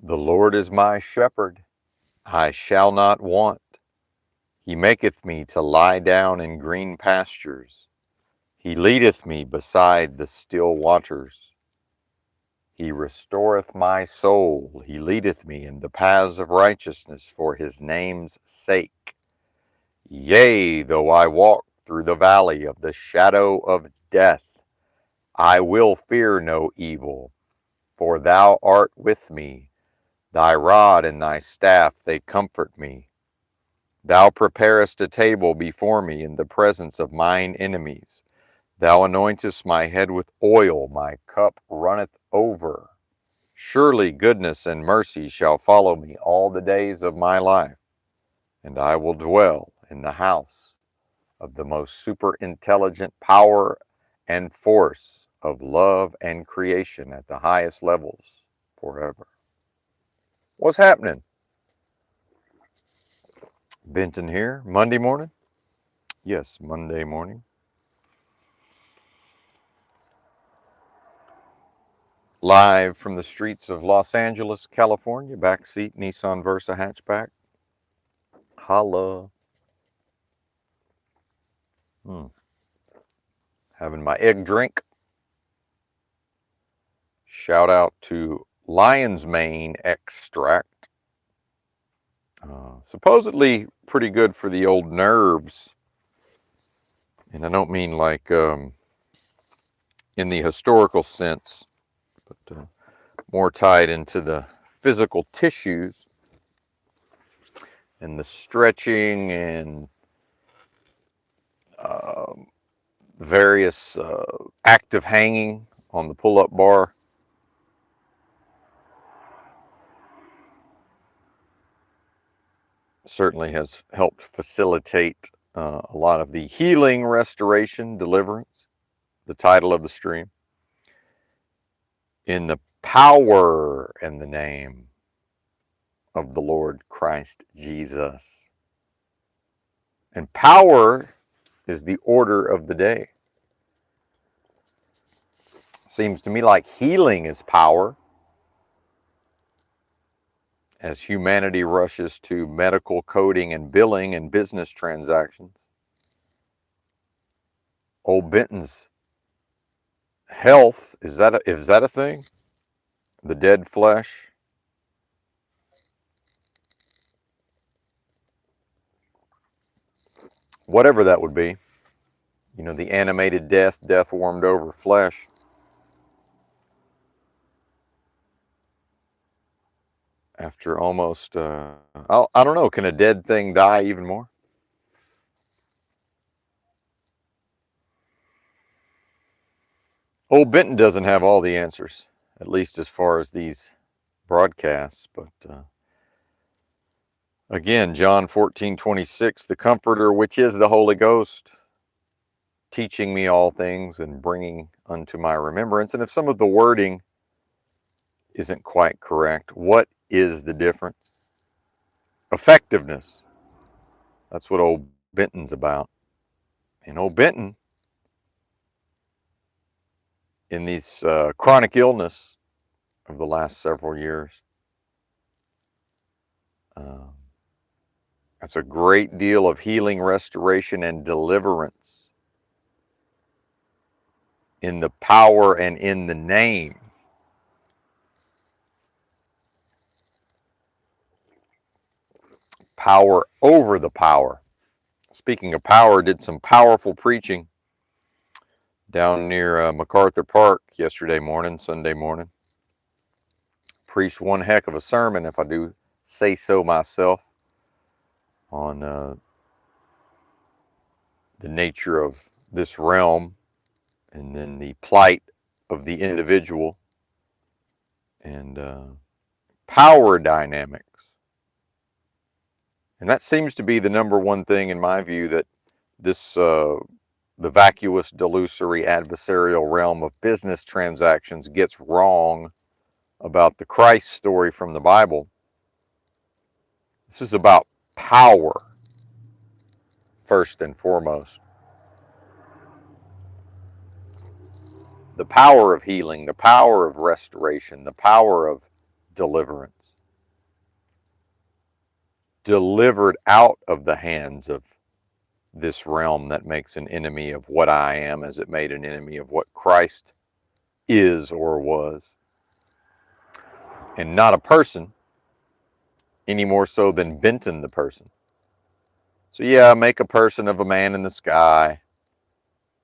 The Lord is my shepherd, I shall not want. He maketh me to lie down in green pastures. He leadeth me beside the still waters. He restoreth my soul. He leadeth me in the paths of righteousness for his name's sake. Yea, though I walk through the valley of the shadow of death, I will fear no evil, for thou art with me. Thy rod and thy staff, they comfort me. Thou preparest a table before me in the presence of mine enemies. Thou anointest my head with oil, my cup runneth over. Surely goodness and mercy shall follow me all the days of my life, and I will dwell in the house of the most super intelligent power and force of love and creation at the highest levels forever. What's happening? Benton here, Monday morning? Yes, Monday morning. Live from the streets of Los Angeles, California, backseat Nissan Versa hatchback. Holla. Having my egg drink. Shout out to lion's mane extract. Supposedly pretty good for the old nerves. And I don't mean like in the historical sense, but more tied into the physical tissues and the stretching and various active hanging on the pull-up bar. Certainly has helped facilitate a lot of the healing, restoration, deliverance, the title of the stream. In the power and the name of the Lord Christ Jesus. And power is the order of the day. Seems to me like healing is power. As humanity rushes to medical coding and billing and business transactions. Old Benton's health, is that a thing? The dead flesh? Whatever that would be. You know, the animated death warmed over flesh. After almost, I don't know, can a dead thing die even more? Old Benton doesn't have all the answers, at least as far as these broadcasts, but again, John 14:26, the Comforter, which is the Holy Ghost, teaching me all things and bringing unto my remembrance. And if some of the wording isn't quite correct, what is the difference? Effectiveness. That's what old Benton's about. And old Benton, in these chronic illness of the last several years, that's a great deal of healing, restoration, and deliverance in the power and in the name. Power over the power. Speaking of power, did some powerful preaching down near MacArthur Park yesterday morning, Sunday morning. Preached one heck of a sermon, if I do say so myself, on the nature of this realm and then the plight of the individual and power dynamics. And that seems to be the number one thing in my view that this the vacuous, delusory, adversarial realm of business transactions gets wrong about the Christ story from the Bible. This is about power, first and foremost. The power of healing, the power of restoration, the power of deliverance. delivered out of the hands of this realm that makes an enemy of what I am, as it made an enemy of what Christ is or was. And not a person, any more so than Benton the person. So yeah, make a person of a man in the sky,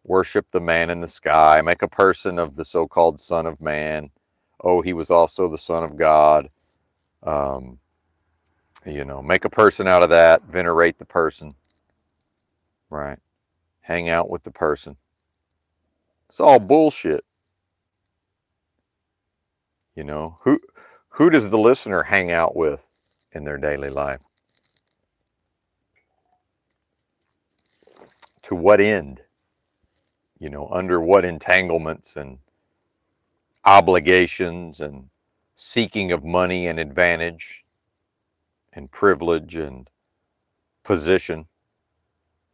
worship the man in the sky, make a person of the so-called Son of Man. Oh, he was also the Son of God. Make a person out of that, venerate the person, right? Hang out with the person. It's all bullshit. Who does the listener hang out with in their daily life? To what end? Under what entanglements and obligations and seeking of money and advantage and privilege and position,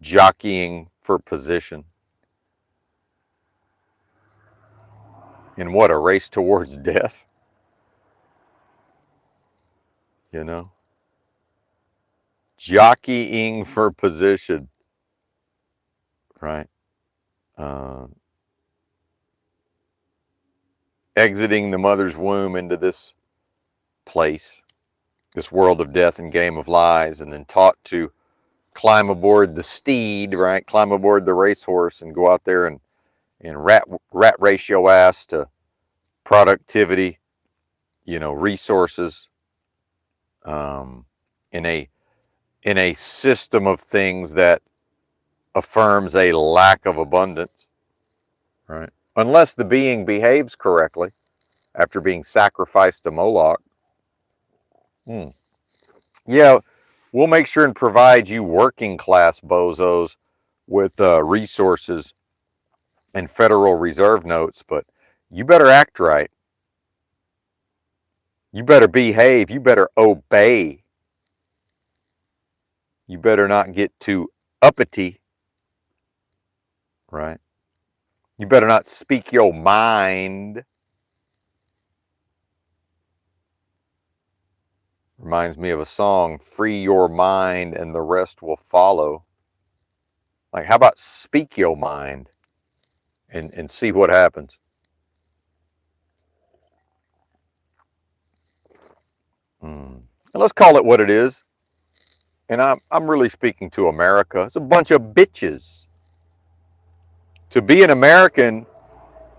jockeying for position. In what, a race towards death? Jockeying for position, right? Exiting the mother's womb into this place, this world of death and game of lies, and then taught to climb aboard the steed, right? Climb aboard the racehorse and go out there and rat race your ass to productivity, resources, in a system of things that affirms a lack of abundance, right? Unless the being behaves correctly after being sacrificed to Moloch. Yeah, we'll make sure and provide you working class bozos with resources and Federal Reserve notes, but you better act right. You better behave. You better obey. You better not get too uppity, right? You better not speak your mind. Reminds me of a song, free your mind and the rest will follow. Like, how about speak your mind and see what happens? And let's call it what it is. And I'm really speaking to America. It's a bunch of bitches. To be an American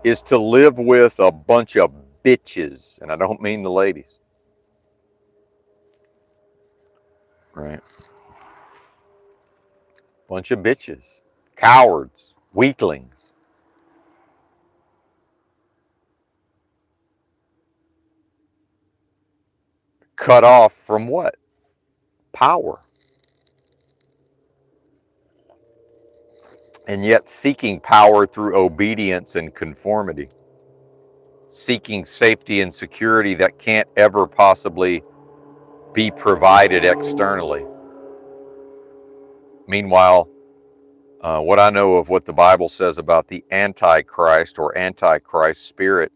is to live with a bunch of bitches. And I don't mean the ladies. Right? Bunch of bitches. Cowards. Weaklings. Cut off from what? Power. And yet seeking power through obedience and conformity. Seeking safety and security that can't ever possibly be provided externally. Meanwhile, what I know of what the Bible says about the Antichrist or Antichrist spirit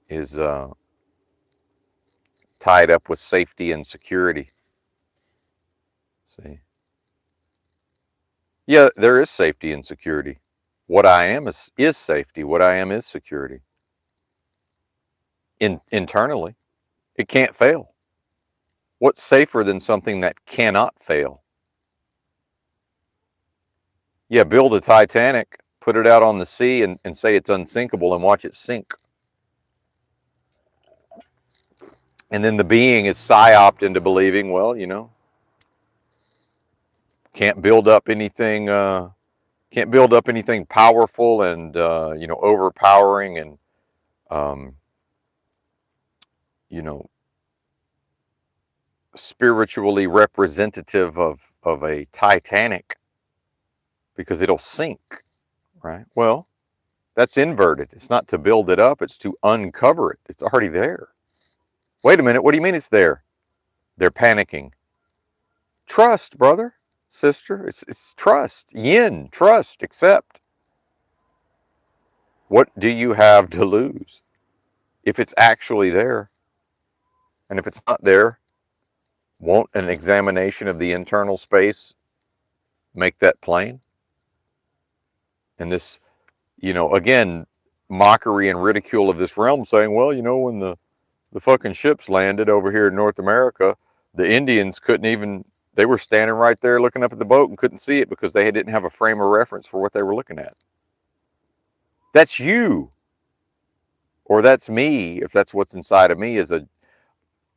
is tied up with safety and security. See? Yeah, there is safety and security. What I am is safety. What I am is security. Internally, it can't fail. What's safer than something that cannot fail? Yeah, build a Titanic, put it out on the sea and say it's unsinkable and watch it sink. And then the being is psyoped into believing, well, can't build up anything powerful and overpowering and you know spiritually representative of a Titanic, because it'll sink, right? Well, that's inverted. It's not to build it up, it's to uncover it. It's already there. Wait a minute, what do you mean it's there? They're panicking. Trust, brother, sister. It's trust. Yin, trust, accept. What do you have to lose if it's actually there? And if it's not there, Won't an examination of the internal space make that plain? And this, again, mockery and ridicule of this realm saying, well, when the fucking ships landed over here in North America, the Indians couldn't even, they were standing right there looking up at the boat and couldn't see it because they didn't have a frame of reference for what they were looking at. That's you. Or that's me, if that's what's inside of me, is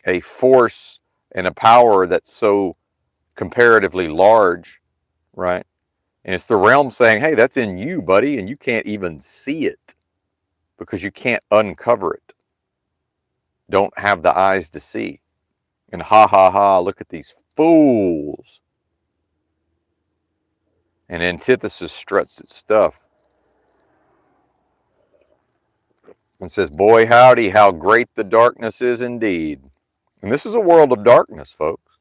a force and a power that's so comparatively large, right? And it's the realm saying, hey, that's in you, buddy, and you can't even see it because you can't uncover it. Don't have the eyes to see. And ha ha ha, look at these fools. And antithesis struts its stuff and says, boy, howdy, how great the darkness is indeed. And this is a world of darkness, folks.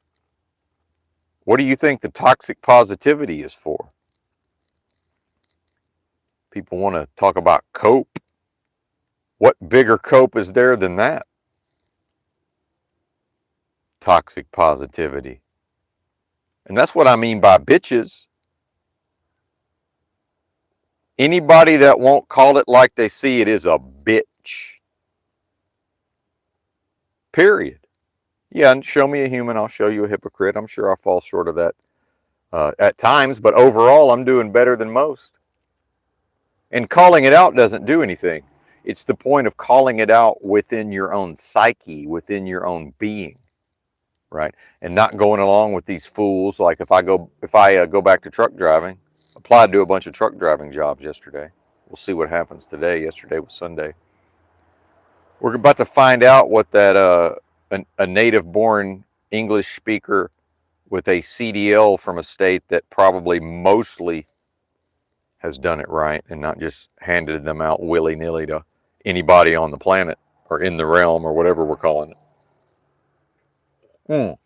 What do you think the toxic positivity is for? People want to talk about cope. What bigger cope is there than that? Toxic positivity. And that's what I mean by bitches. Anybody that won't call it like they see it is a bitch. Period. Yeah, and show me a human, I'll show you a hypocrite. I'm sure I fall short of that at times, but overall, I'm doing better than most. And calling it out doesn't do anything. It's the point of calling it out within your own psyche, within your own being, right? And not going along with these fools. Like if I go back to truck driving, applied to a bunch of truck driving jobs yesterday. We'll see what happens today. Yesterday was Sunday. We're about to find out what that a native-born English speaker with a CDL from a state that probably mostly has done it right and not just handed them out willy-nilly to anybody on the planet or in the realm or whatever we're calling it.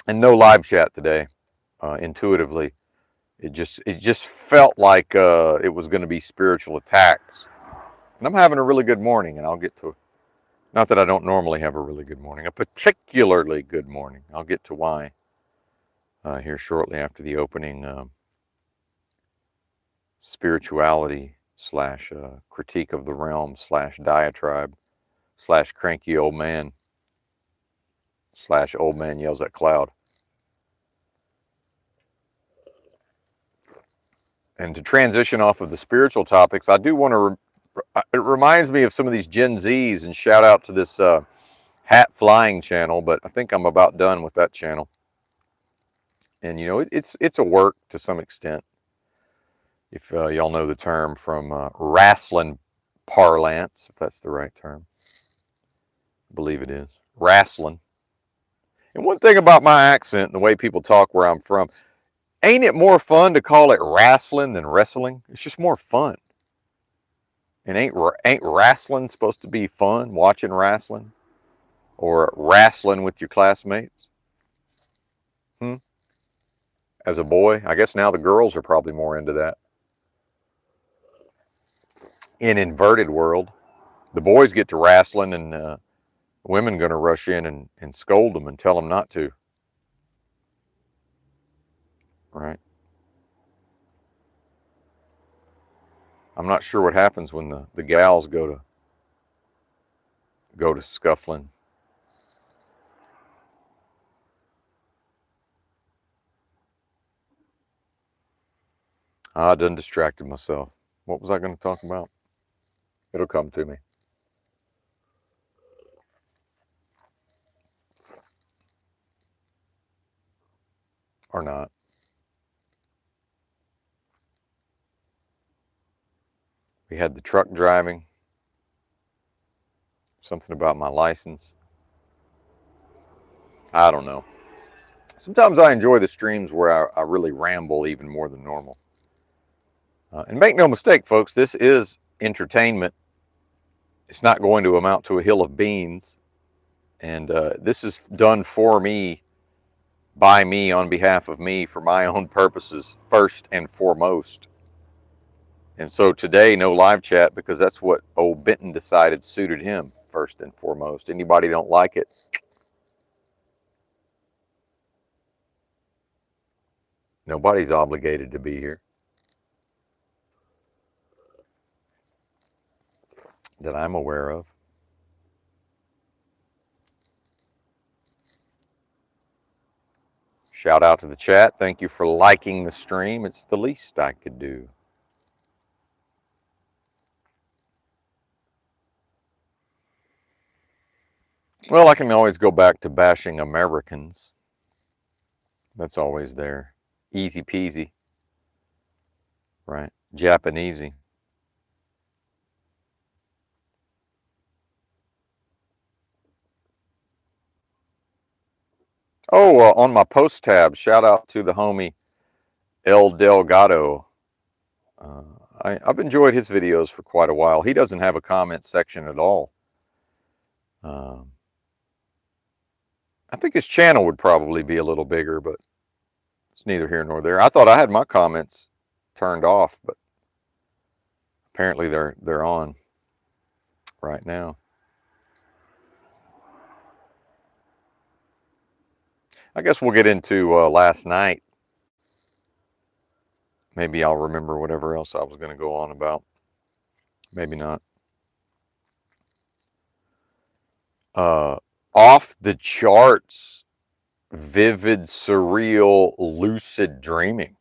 And no live chat today. Intuitively, it just felt like it was going to be spiritual attacks. And I'm having a really good morning, and I'll get to, not that I don't normally have a really good morning, a particularly good morning. I'll get to why here shortly after the opening spirituality / critique of the realm / diatribe / cranky old man / old man yells at cloud. And to transition off of the spiritual topics, I do want to, it reminds me of some of these Gen Zs, and shout out to this hat flying channel, but I think I'm about done with that channel. And it's a work to some extent. If y'all know the term from wrestling parlance, if that's the right term. I believe it is. Wrestling. And one thing about my accent and the way people talk where I'm from, ain't it more fun to call it wrestling than wrestling? It's just more fun. And ain't wrestling supposed to be fun, watching wrestling? Or wrestling with your classmates? As a boy, I guess now the girls are probably more into that. In inverted world, the boys get to wrestling, and women going to rush in and scold them and tell them not to. Right? I'm not sure what happens when the gals go to scuffling. I done distracted myself. What was I going to talk about? It'll come to me. Or not. We had the truck driving. Something about my license. I don't know. Sometimes I enjoy the streams where I really ramble even more than normal. And make no mistake, folks, this is entertainment. It's not going to amount to a hill of beans. And this is done for me, by me, on behalf of me, for my own purposes, first and foremost. And so today, no live chat, because that's what old Benton decided suited him, first and foremost. Anybody don't like it, Nobody's obligated to be here that I'm aware of. Shout out to the chat. Thank you for liking the stream. It's the least I could do. Well, I can always go back to bashing Americans. That's always there. Easy peasy. Right? Japanesey. Oh, on my post tab, shout out to the homie El Delgado. I've enjoyed his videos for quite a while. He doesn't have a comment section at all. I think his channel would probably be a little bigger, but it's neither here nor there. I thought I had my comments turned off, but apparently they're on right now. I guess we'll get into last night. Maybe I'll remember whatever else I was going to go on about. Maybe not. Off the charts, vivid, surreal, lucid dreaming.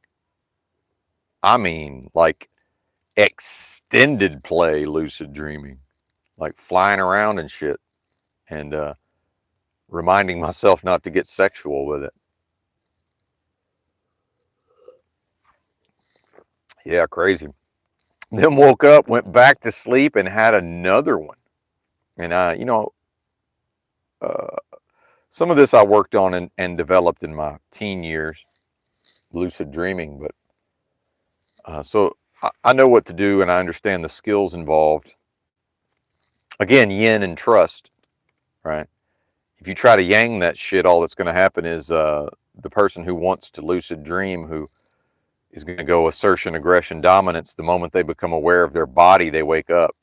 I mean, like extended play lucid dreaming, like flying around and shit, and reminding myself not to get sexual with it. Yeah, crazy. Then woke up, went back to sleep, and had another one. And some of this I worked on and developed in my teen years, lucid dreaming. But so I know what to do, and I understand the skills involved. Again, yin and trust, right? If you try to yang that shit, all that's going to happen is the person who wants to lucid dream, who is going to go assertion, aggression, dominance, the moment they become aware of their body, they wake up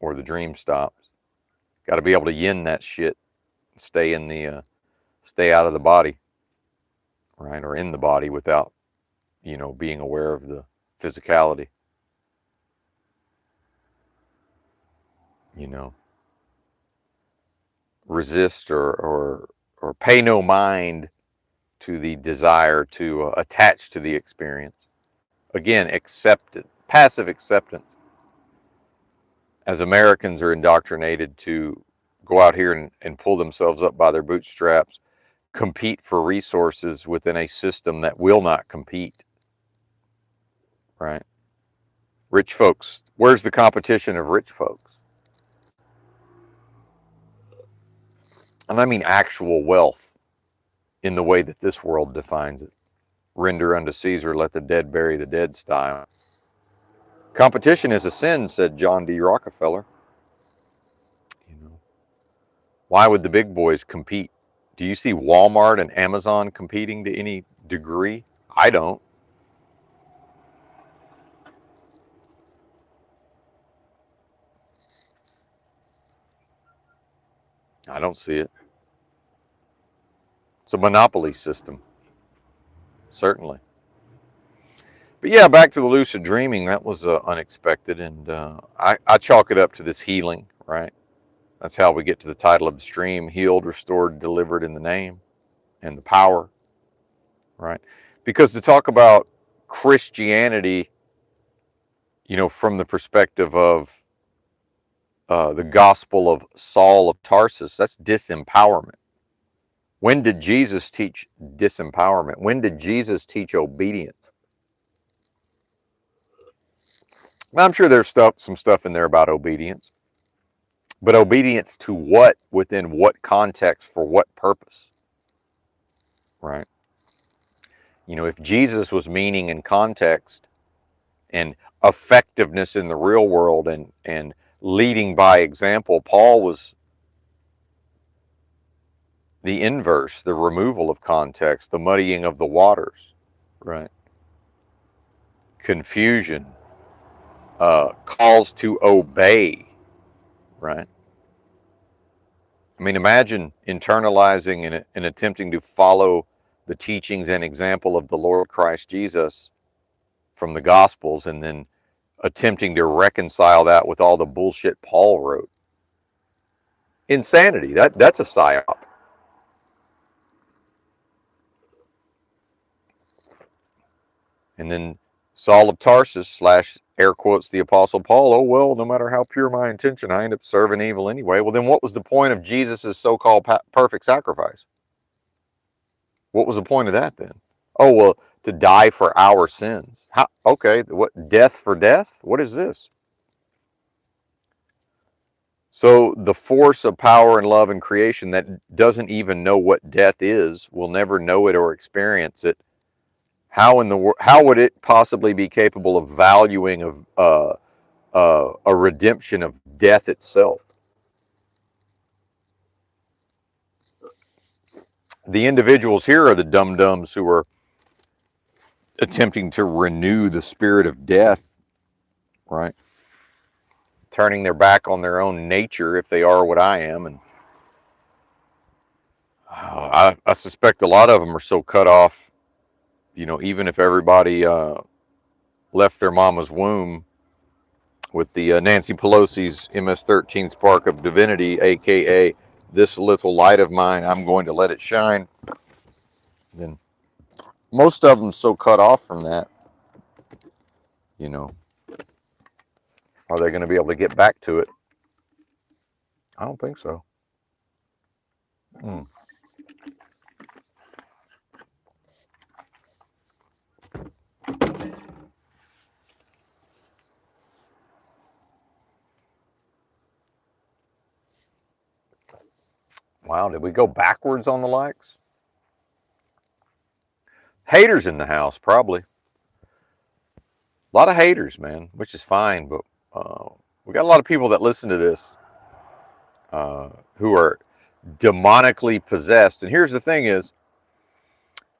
or the dream stops. Got to be able to yin that shit, stay out of the body, right? Or in the body without, being aware of the physicality. Resist or pay no mind to the desire to attach to the experience. Again, passive acceptance. As Americans are indoctrinated to go out here and pull themselves up by their bootstraps, compete for resources within a system that will not compete, right? Rich folks, where's the competition of rich folks? And I mean actual wealth in the way that this world defines it. Render unto Caesar, let the dead bury the dead style. Competition is a sin, said John D. Rockefeller. Why would the big boys compete? Do you see Walmart and Amazon competing to any degree? I don't. I don't see it. It's a monopoly system, certainly. But yeah, back to the lucid dreaming. That was unexpected, and I chalk it up to this healing, right? That's how we get to the title of the stream: healed, restored, delivered in the name and the power, right? Because to talk about Christianity, from the perspective of the gospel of Saul of Tarsus, that's disempowerment. When did Jesus teach disempowerment? When did Jesus teach obedience? I'm sure there's some stuff in there about obedience, but obedience to what, within what context, for what purpose, right? If Jesus was meaning and context and effectiveness in the real world and leading by example, Paul was the inverse, the removal of context, the muddying of the waters, right? Confusion, calls to obey, right? I mean, imagine internalizing and attempting to follow the teachings and example of the Lord Christ Jesus from the Gospels, and then attempting to reconcile that with all the bullshit Paul wrote. Insanity. That's a psyop. And then Saul of Tarsus slash air quotes the Apostle Paul, oh, well, no matter how pure my intention, I end up serving evil anyway. Well, then what was the point of Jesus' so-called perfect sacrifice? What was the point of that then? Oh, well, to die for our sins. How? Okay, what, death for death? What is this? So the force of power and love and creation that doesn't even know what death is, will never know it or experience it. How would it possibly be capable of valuing a redemption of death itself? The individuals here are the dum-dums who are attempting to renew the spirit of death, right? Turning their back on their own nature if they are what I am. And I suspect a lot of them are so cut off, even if everybody left their mama's womb with the Nancy Pelosi's MS-13 spark of divinity, aka this little light of mine, I'm going to let it shine. Then most of them so cut off from that, are they going to be able to get back to it? I don't think so. Wow, did we go backwards on the likes? Haters in the house, probably. A lot of haters, man, which is fine, but we got a lot of people that listen to this who are demonically possessed. And here's the thing is,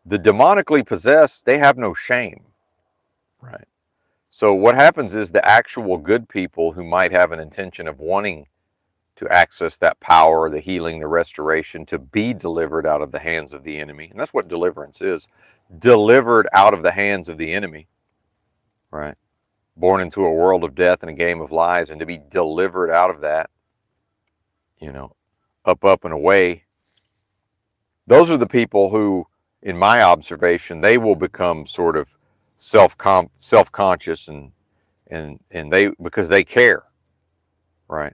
the demonically possessed, they have no shame, right? So what happens is the actual good people who might have an intention of wanting to access that power, the healing, the restoration, to be delivered out of the hands of the enemy. And that's what deliverance is. Delivered out of the hands of the enemy, right? Born into a world of death and a game of lies, and to be delivered out of that, up and away. Those are the people who, in my observation, they will become sort of self-conscious and they, because they care, right?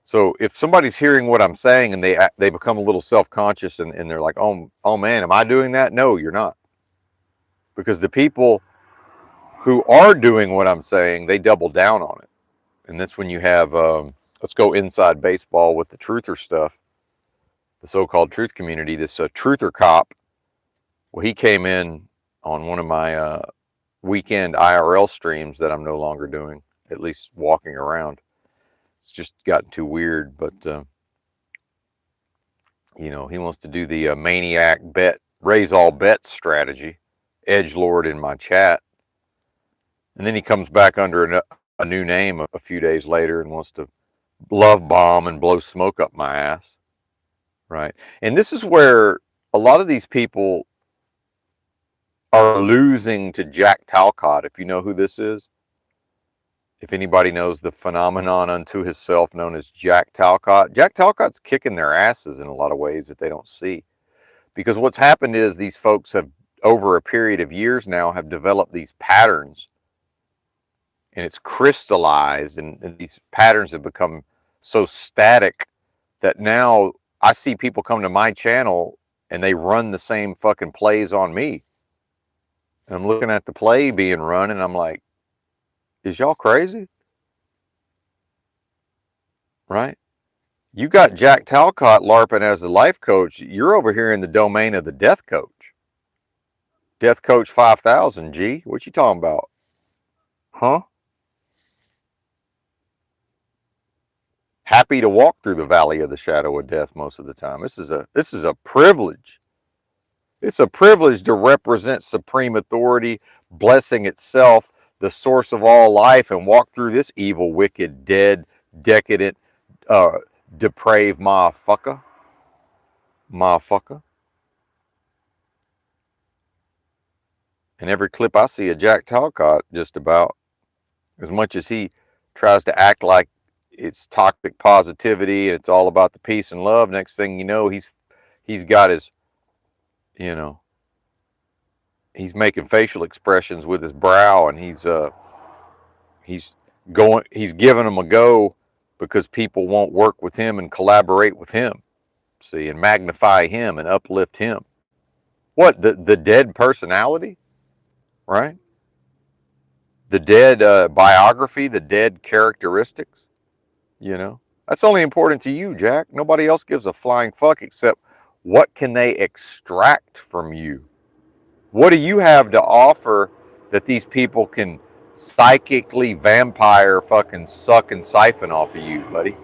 So if somebody's hearing what I'm saying and they become a little self-conscious and they're like, oh man, am I doing that? No, you're not. Because the people who are doing what I'm saying, they double down on it. And that's when you have, let's go inside baseball with the truther stuff, the so-called truth community, this truther cop. Well, he came in on one of my weekend IRL streams that I'm no longer doing, at least walking around. It's just gotten too weird, but he wants to do the maniac bet, raise all bets strategy, edgelord in my chat, and then he comes back under a new name a few days later and wants to love bomb and blow smoke up my ass, right? And this is where a lot of these people are losing to Jack Talcott, if you know who this is. If anybody knows the phenomenon unto himself known as Jack Talcott, Jack Talcott's kicking their asses in a lot of ways that they don't see. Because what's happened is these folks have, over a period of years now, have developed these patterns. And it's crystallized, and these patterns have become so static that now I see people come to my channel and they run the same fucking plays on me. And I'm looking at the play being run and I'm like, is y'all crazy? Right? You got Jack Talcott LARPing as the life coach. You're over here in the domain of the death coach. Death Coach 5000, G. What you talking about? Huh? Happy to walk through the valley of the shadow of death most of the time. This is a privilege. It's a privilege to represent supreme authority, blessing itself, the source of all life, and walk through this evil, wicked, dead, decadent, depraved motherfucker. And every clip I see of Jack Talcott, just about, as much as he tries to act like it's toxic positivity, it's all about the peace and love, next thing you know, he's got his, you know, he's making facial expressions with his brow, and he's he's giving them a go because people won't work with him and collaborate with him, see, and magnify him and uplift him. What, the dead personality, right? The dead biography, the dead characteristics, you know? That's only important to you, Jack. Nobody else gives a flying fuck except what can they extract from you? What do you have to offer that these people can psychically vampire fucking suck and siphon off of you, buddy?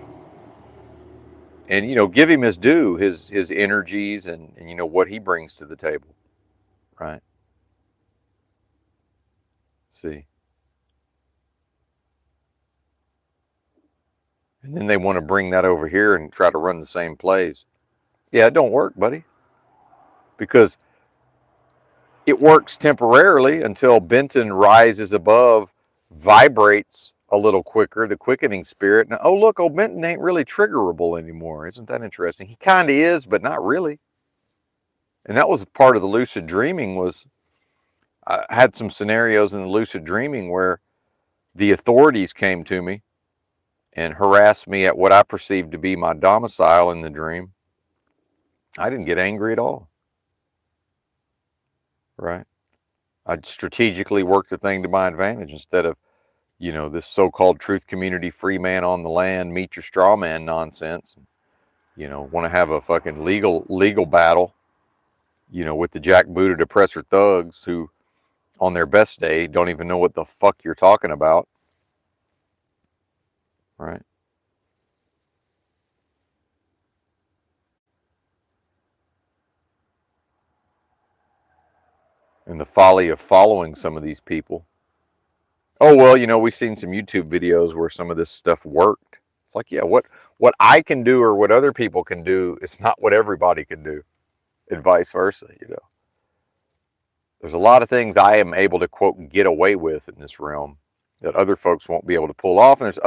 And, you know, give him his due, his energies and you know, what he brings to the table, right? See. And then they want to bring that over here and try to run the same plays. Yeah, it don't work, buddy. Because it works temporarily until Benton rises above, vibrates a little quicker, the quickening spirit. Now, oh, look, old Benton ain't really triggerable anymore. Isn't that interesting? He kind of is, but not really. And that was part of the lucid dreaming. Was I had some scenarios in the lucid dreaming where the authorities came to me and harassed me at what I perceived to be my domicile in the dream. I didn't get angry at all, right? I strategically worked the thing to my advantage instead of, you know, this so-called truth community, free man on the land, meet your straw man nonsense. You know, want to have a fucking legal battle, you know, with the jackbooted oppressor thugs who, on their best day, don't even know what the fuck you're talking about, right? And the folly of following some of these people. Oh, well, you know, we've seen some YouTube videos where some of this stuff worked. It's like, yeah, what I can do or what other people can do is not what everybody can do, and vice versa, you know. There's a lot of things I am able to, quote, get away with in this realm that other folks won't be able to pull off. And there's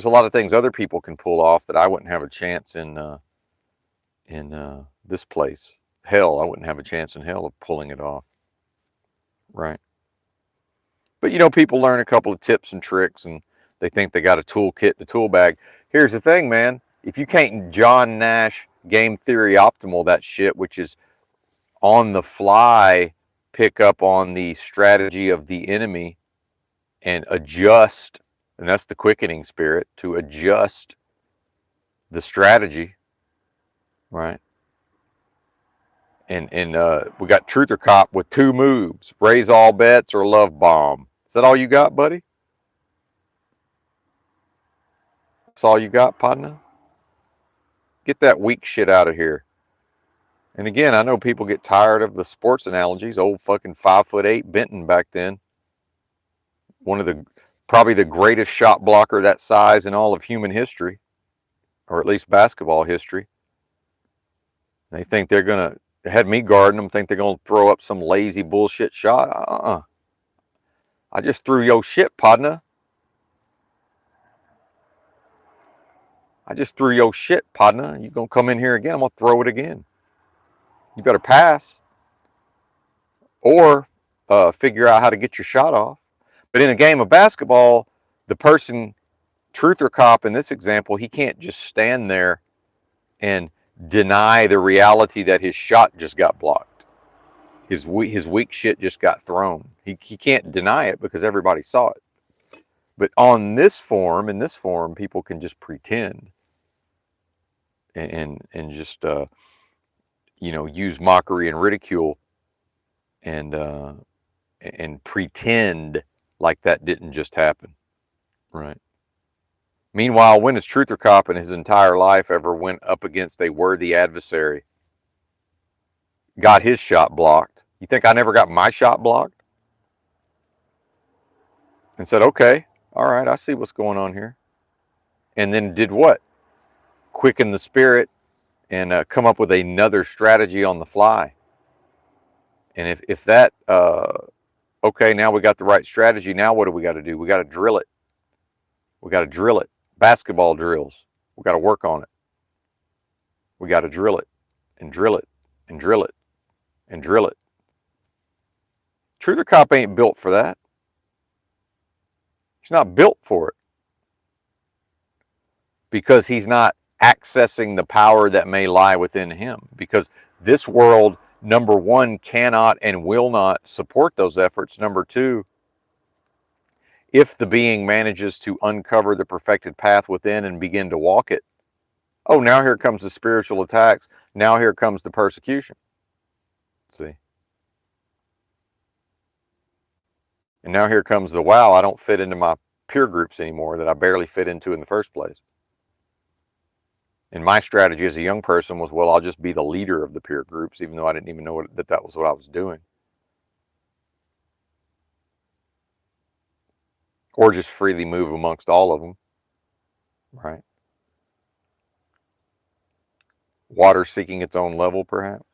a lot of things other people can pull off that I wouldn't have a chance in this place. Hell, I wouldn't have a chance in hell of pulling it off, right? But, you know, people learn a couple of tips and tricks and they think they got a toolkit, the tool bag. Here's the thing, man. If you can't John Nash game theory optimal that shit, which is on the fly, pick up on the strategy of the enemy and adjust, and that's the quickening spirit, to adjust the strategy, right? And we got Truther Cop with 2 moves: raise all bets or love bomb. Is that all you got, buddy? That's all you got, partner? Get that weak shit out of here. And again, I know people get tired of the sports analogies. Old fucking 5'8" Benton back then, one of the probably the greatest shot blocker that size in all of human history, or at least basketball history. They think they're gonna, they had me guarding them, think they're gonna throw up some lazy bullshit shot. I just threw your shit, partner. I just threw your shit, partner. You gonna come in here again? I'm gonna throw it again. You better pass or figure out how to get your shot off. But in a game of basketball, the person, Truther Cop in this example, he can't just stand there and deny the reality that his shot just got blocked. His weak shit just got thrown. He can't deny it because everybody saw it. But in this form, people can just pretend and just you know, use mockery and ridicule and pretend like that didn't just happen, right? Meanwhile, when has Truther Cop in his entire life ever went up against a worthy adversary, got his shot blocked? You think I never got my shot blocked? And said, okay, all right, I see what's going on here. And then did what? Quicken the spirit and come up with another strategy on the fly. And if that, okay, now we got the right strategy. Now what do we got to do? We got to drill it. We got to drill it. Basketball drills. We got to work on it. We got to drill it and drill it and drill it and drill it. Truther Cop ain't built for that. He's not built for it because he's not accessing the power that may lie within him. Because this world, number one, cannot and will not support those efforts. Number two, if the being manages to uncover the perfected path within and begin to walk it, oh, now here comes the spiritual attacks. Now here comes the persecution. See? And now here comes the, wow, I don't fit into my peer groups anymore that I barely fit into in the first place. And my strategy as a young person was, well, I'll just be the leader of the peer groups, even though I didn't even know that was what I was doing. Or just freely move amongst all of them, right? Water seeking its own level, perhaps.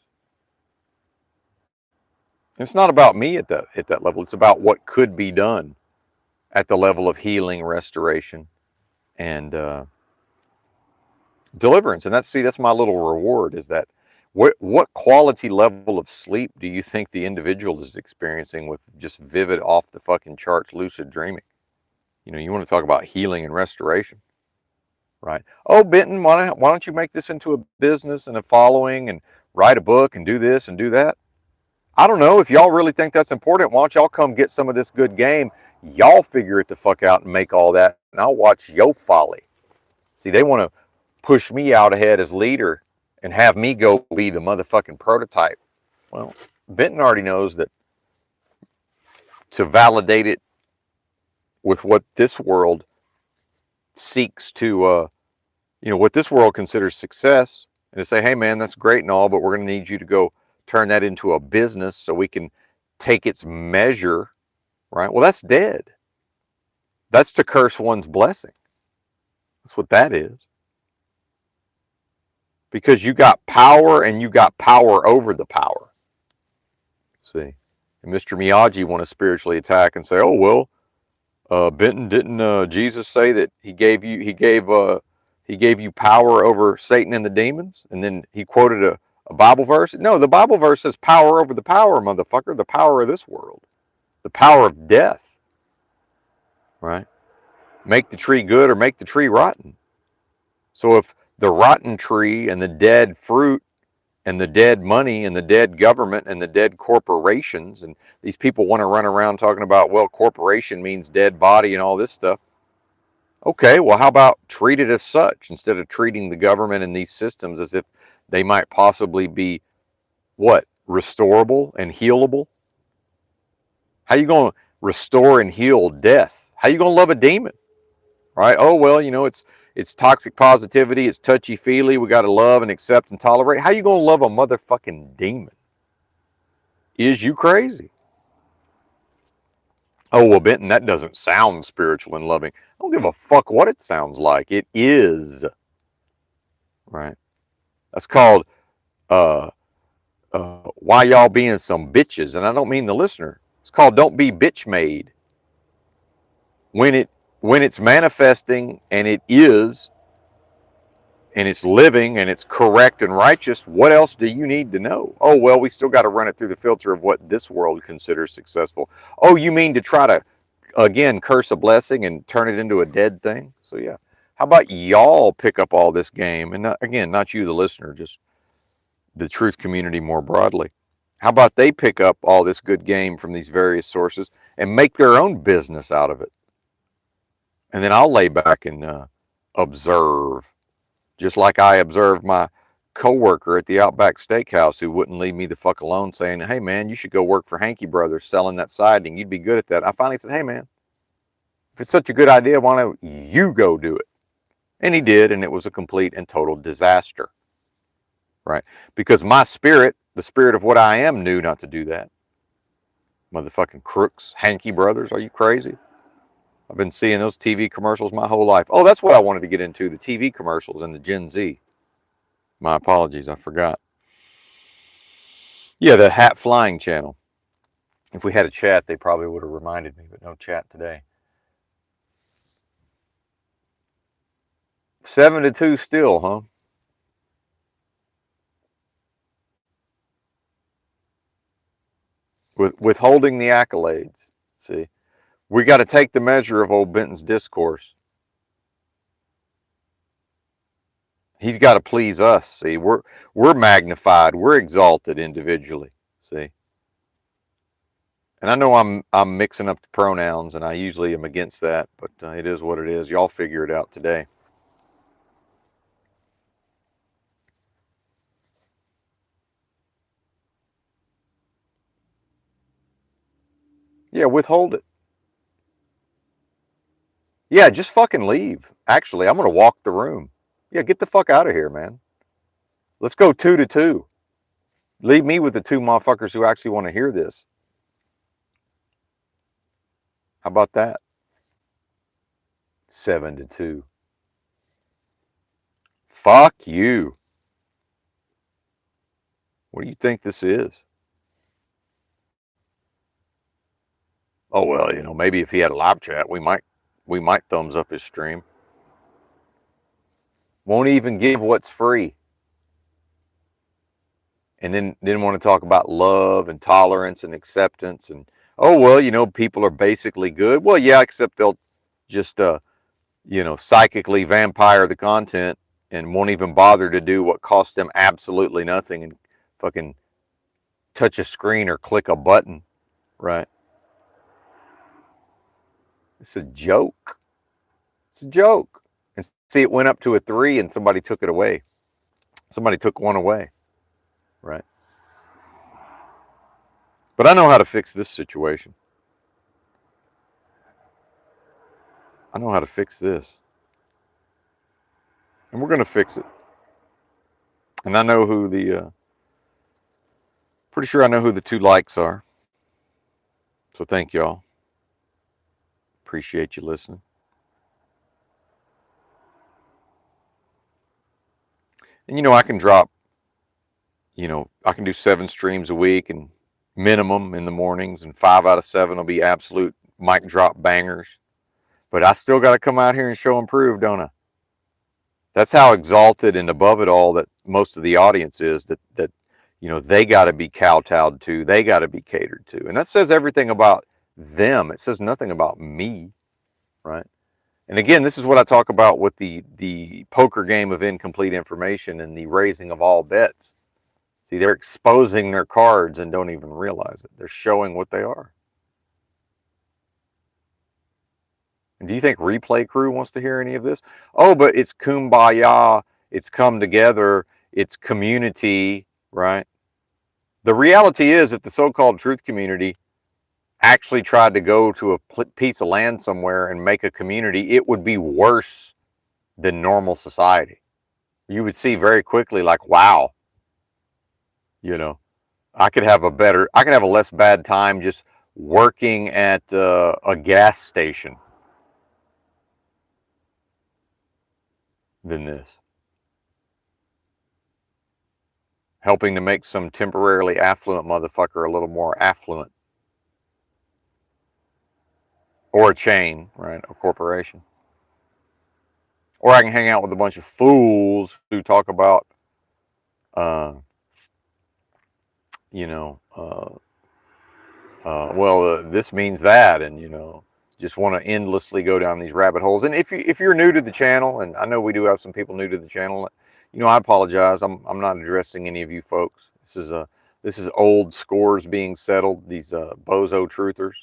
It's not about me at that level. It's about what could be done at the level of healing, restoration, and deliverance. And that's my little reward, is that what quality level of sleep do you think the individual is experiencing with just vivid, off the fucking charts lucid dreaming? You know, you want to talk about healing and restoration, right? Oh, Benton, why don't you make this into a business and a following and write a book and do this and do that? I don't know. If y'all really think that's important, why don't y'all come get some of this good game? Y'all figure it the fuck out and make all that, and I'll watch yo folly. See, they want to push me out ahead as leader and have me go be the motherfucking prototype. Well, Benton already knows that to validate it with what this world seeks to, what this world considers success, and to say, hey man, that's great and all, but we're going to need you to go turn that into a business so we can take its measure, right? Well, that's dead. That's to curse one's blessing. That's what that is. Because you got power and you got power over the power. See? And Mr. Miyagi want to spiritually attack and say, oh, well, Benton, didn't Jesus say that he gave you power over Satan and the demons? And then he quoted a Bible verse. No, the Bible verse says power over the power, motherfucker, the power of this world, the power of death, right? Make the tree good or make the tree rotten. So if the rotten tree and the dead fruit and the dead money and the dead government and the dead corporations, and these people want to run around talking about, well, corporation means dead body and all this stuff. Okay, well, how about treat it as such instead of treating the government and these systems as if they might possibly be, what, restorable and healable? How you going to restore and heal death? How you going to love a demon? Right? Oh, well, it's toxic positivity, it's touchy-feely, we got to love and accept and tolerate. How you going to love a motherfucking demon? Is you crazy? Oh, well, Benton, that doesn't sound spiritual and loving. I don't give a fuck what it sounds like. It is. Right? That's called, why y'all being some bitches? And I don't mean the listener. It's called don't be bitch made. When it's manifesting and it is, and it's living and it's correct and righteous, what else do you need to know? Oh, well, we still got to run it through the filter of what this world considers successful. Oh, you mean to try to, again, curse a blessing and turn it into a dead thing? So, yeah. How about y'all pick up all this game? And again, not you, the listener, just the truth community more broadly. How about they pick up all this good game from these various sources and make their own business out of it? And then I'll lay back and observe. Just like I observed my coworker at the Outback Steakhouse who wouldn't leave me the fuck alone, saying, hey man, you should go work for Hankey Brothers selling that siding. You'd be good at that. I finally said, hey man, if it's such a good idea, why don't you go do it? And he did, and it was a complete and total disaster. Right? Because my spirit, the spirit of what I am, knew not to do that. Motherfucking crooks, Hankey Brothers, are you crazy? I've been seeing those TV commercials my whole life. Oh, that's what I wanted to get into, the TV commercials and the Gen Z. My apologies, I forgot. Yeah, the Hat Flying channel. If we had a chat, they probably would have reminded me, but no chat today. 7-2 still, huh? Withholding the accolades. See, we got to take the measure of old Benton's discourse. He's got to please us. See, we're magnified, we're exalted individually. See, and I know I'm mixing up the pronouns, and I usually am against that, but it is what it is. Y'all figure it out today. Yeah, withhold it. Yeah, just fucking leave. Actually, I'm gonna walk the room. Yeah, get the fuck out of here, man. Let's go 2-2. Leave me with the two motherfuckers who actually want to hear this. How about that? 7-2. Fuck you. What do you think this is? Oh well, maybe if he had a live chat, we might thumbs up his stream. Won't even give what's free. And then didn't want to talk about love and tolerance and acceptance and oh well, people are basically good. Well, yeah, except they'll just psychically vampire the content and won't even bother to do what costs them absolutely nothing and fucking touch a screen or click a button, right? It's a joke. It's a joke. And see, it went up to a 3 and somebody took it away. Somebody took one away, right? But I know how to fix this situation. I know how to fix this. And we're going to fix it. And I know who pretty sure I know who the 2 likes are. So thank y'all. Appreciate you listening. And I can drop, I can do 7 streams a week and minimum in the mornings, and 5 out of 7 will be absolute mic drop bangers. But I still got to come out here and show and prove, don't I? That's how exalted and above it all that most of the audience is, that they got to be kowtowed to, they got to be catered to. And that says everything about them. It says nothing about me, right? And again, this is what I talk about with the poker game of incomplete information and the raising of all bets. See, they're exposing their cards and don't even realize it. They're showing what they are. And do you think Replay Crew wants to hear any of this? Oh, but it's kumbaya, it's come together, it's community, right? The reality is, if the so-called truth community actually tried to go to a piece of land somewhere and make a community, it would be worse than normal society. You would see very quickly, like, wow, I could have a less bad time just working at a gas station than this. Helping to make some temporarily affluent motherfucker a little more affluent. Or a chain, right? A corporation. Or I can hang out with a bunch of fools who talk about, this means that, and just want to endlessly go down these rabbit holes. And if you're new to the channel, and I know we do have some people new to the channel, I apologize. I'm not addressing any of you folks. This is old scores being settled. These bozo truthers,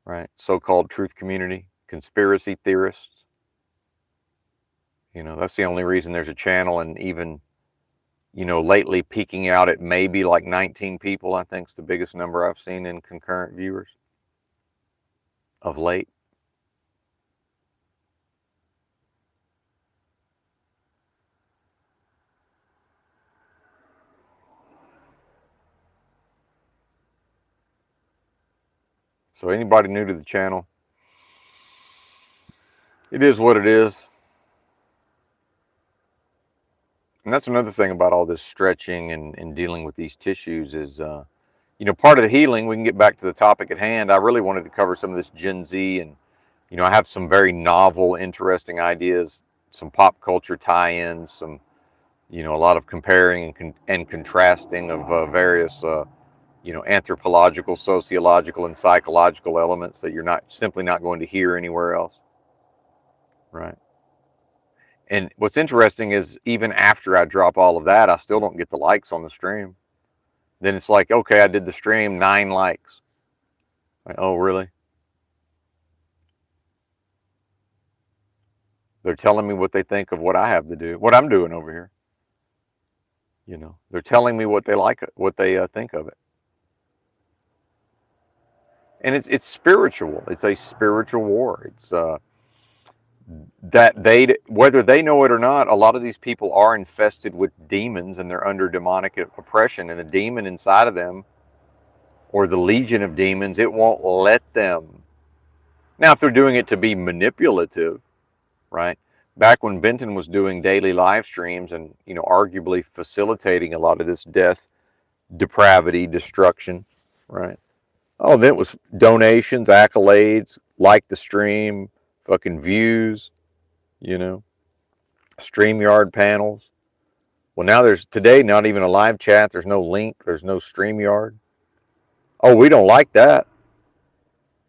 right? So-called truth community, conspiracy theorists. That's the only reason there's a channel, and even lately peaking out at maybe like 19 people, I think is the biggest number I've seen in concurrent viewers of late. So anybody new to the channel, it is what it is. And that's another thing about all this stretching and dealing with these tissues is, part of the healing, we can get back to the topic at hand. I really wanted to cover some of this Gen Z, and I have some very novel, interesting ideas, some pop culture tie-ins, some a lot of comparing and contrasting of various anthropological, sociological, and psychological elements that you're simply not going to hear anywhere else, right? And what's interesting is even after I drop all of that, I still don't get the likes on the stream. Then it's like, okay, I did the stream, 9 likes. Like, oh, really? They're telling me what they think of what I have to do, what I'm doing over here. They're telling me what they like, what they think of it. And it's spiritual. It's a spiritual war. It's that whether they know it or not, a lot of these people are infested with demons and they're under demonic oppression, and the demon inside of them, or the legion of demons, it won't let them. Now, if they're doing it to be manipulative, right? Back when Benton was doing daily live streams and, arguably facilitating a lot of this death, depravity, destruction, right? Oh, then it was donations, accolades, like the stream, fucking views, StreamYard panels. Well, now there's today not even a live chat. There's no link. There's no StreamYard. Oh, we don't like that.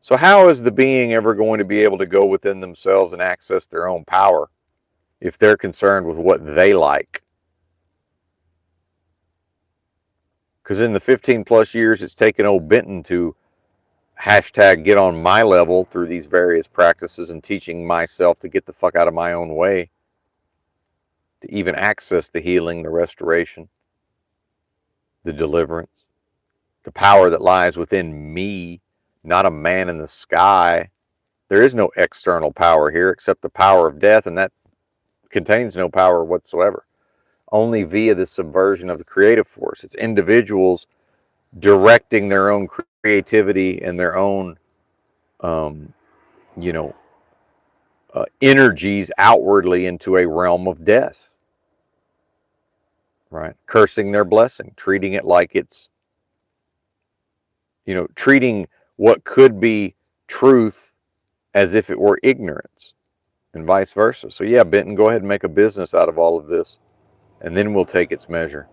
So how is the being ever going to be able to go within themselves and access their own power if they're concerned with what they like? Because in the 15 plus years it's taken old Benton to hashtag get on my level through these various practices and teaching myself to get the fuck out of my own way, to even access the healing, the restoration, the deliverance, the power that lies within me, not a man in the sky. There is no external power here except the power of death, and that contains no power whatsoever. Only via the subversion of the creative force. It's individuals directing their own creativity and their own, energies outwardly into a realm of death, right? Cursing their blessing, treating it like it's, treating what could be truth as if it were ignorance, and vice versa. So yeah, Benton, go ahead and make a business out of all of this, and then we'll take its measure,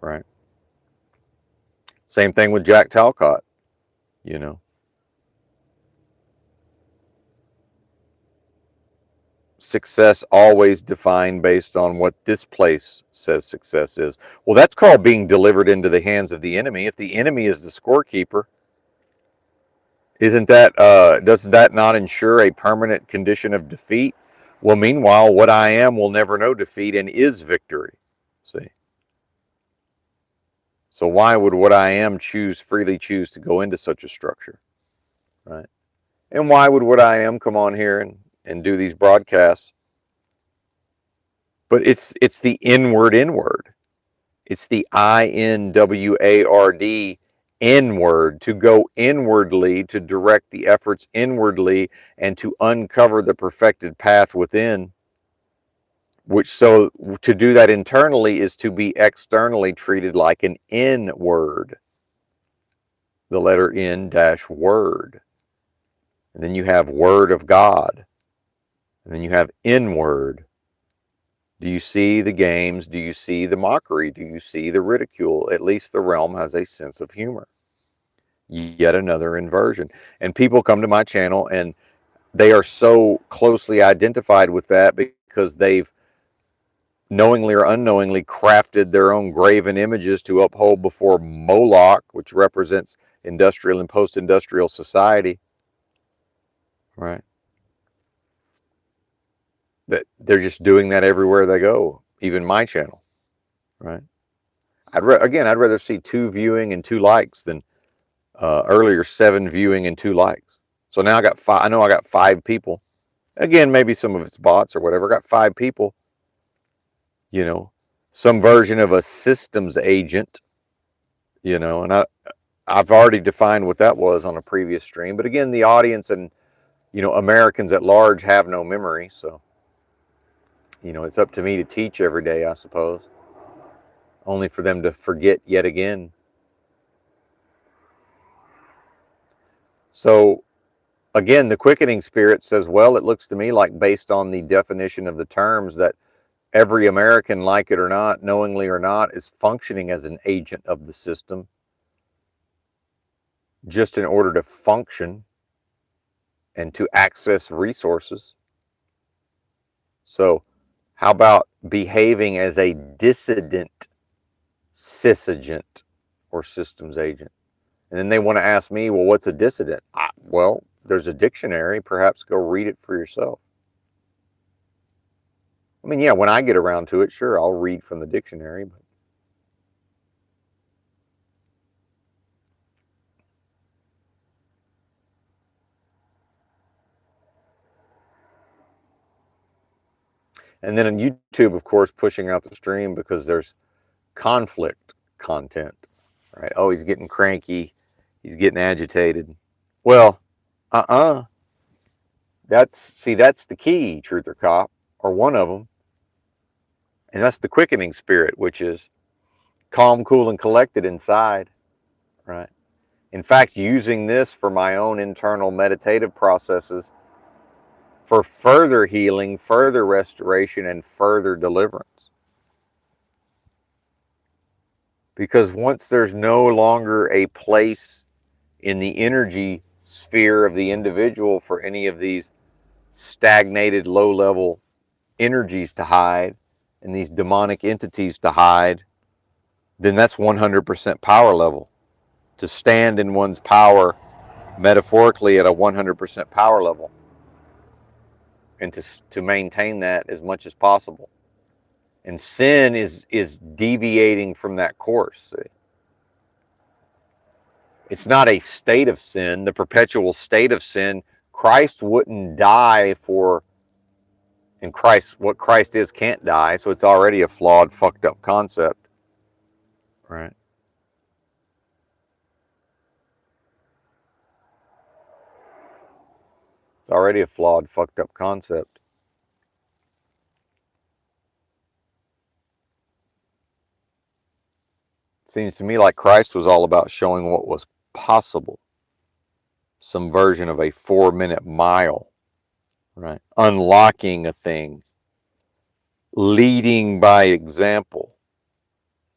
right? Same thing with Jack Talcott, Success always defined based on what this place says success is. Well, that's called being delivered into the hands of the enemy. If the enemy is the scorekeeper, doesn't that not ensure a permanent condition of defeat? Well, meanwhile, what I am will never know defeat and is victory. See? So why would what I am freely choose to go into such a structure, right? And why would what I am come on here and do these broadcasts? But it's the inward. It's the INWARD inward, to go inwardly, to direct the efforts inwardly, and to uncover the perfected path within. So to do that internally is to be externally treated like an N-word. The letter N-word. And then you have word of God. And then you have inward. Do you see the games? Do you see the mockery? Do you see the ridicule? At least the realm has a sense of humor. Yet another inversion. And people come to my channel and they are so closely identified with that because they've knowingly or unknowingly crafted their own graven images to uphold before Moloch, which represents industrial and post-industrial society, right? That they're just doing that everywhere they go, even my channel, right? I'd rather see 2 viewing and 2 likes than earlier 7 viewing and 2 likes. So now I got 5. I know I got 5 people. Again, maybe some of it's bots or whatever. I got 5 people. Some version of a systems agent. And I've already defined what that was on a previous stream. But again, the audience and Americans at large have no memory, so it's up to me to teach every day, I suppose. Only for them to forget yet again. So again, the quickening spirit says, well, it looks to me like, based on the definition of the terms, that every American, like it or not, knowingly or not, is functioning as an agent of the system just in order to function and to access resources. So how about behaving as a dissident sysagent or systems agent? And then they want to ask me, well, what's a dissident? Well, there's a dictionary. Perhaps go read it for yourself. I mean, yeah, when I get around to it, sure, I'll read from the dictionary. But and then on YouTube, of course, pushing out the stream because there's conflict content, right? Oh, he's getting cranky. He's getting agitated. Well, that's the key, truth or cop, or one of them. And that's the quickening spirit, which is calm, cool, and collected inside, right? In fact, using this for my own internal meditative processes for further healing, further restoration, and further deliverance. Because once there's no longer a place in the energy sphere of the individual for any of these stagnated, low-level energies to hide and these demonic entities to hide, then that's 100% power level. To stand in one's power metaphorically at a 100% power level, and to maintain that as much as possible. And sin is deviating from that course. See? It's not a state of sin, the perpetual state of sin. Christ wouldn't die for, and what Christ is can't die, so it's already a flawed, fucked up concept, right? It's already a flawed, fucked up concept. Seems to me like Christ was all about showing what was possible. Some version of a 4-minute mile, right? Unlocking a thing, leading by example.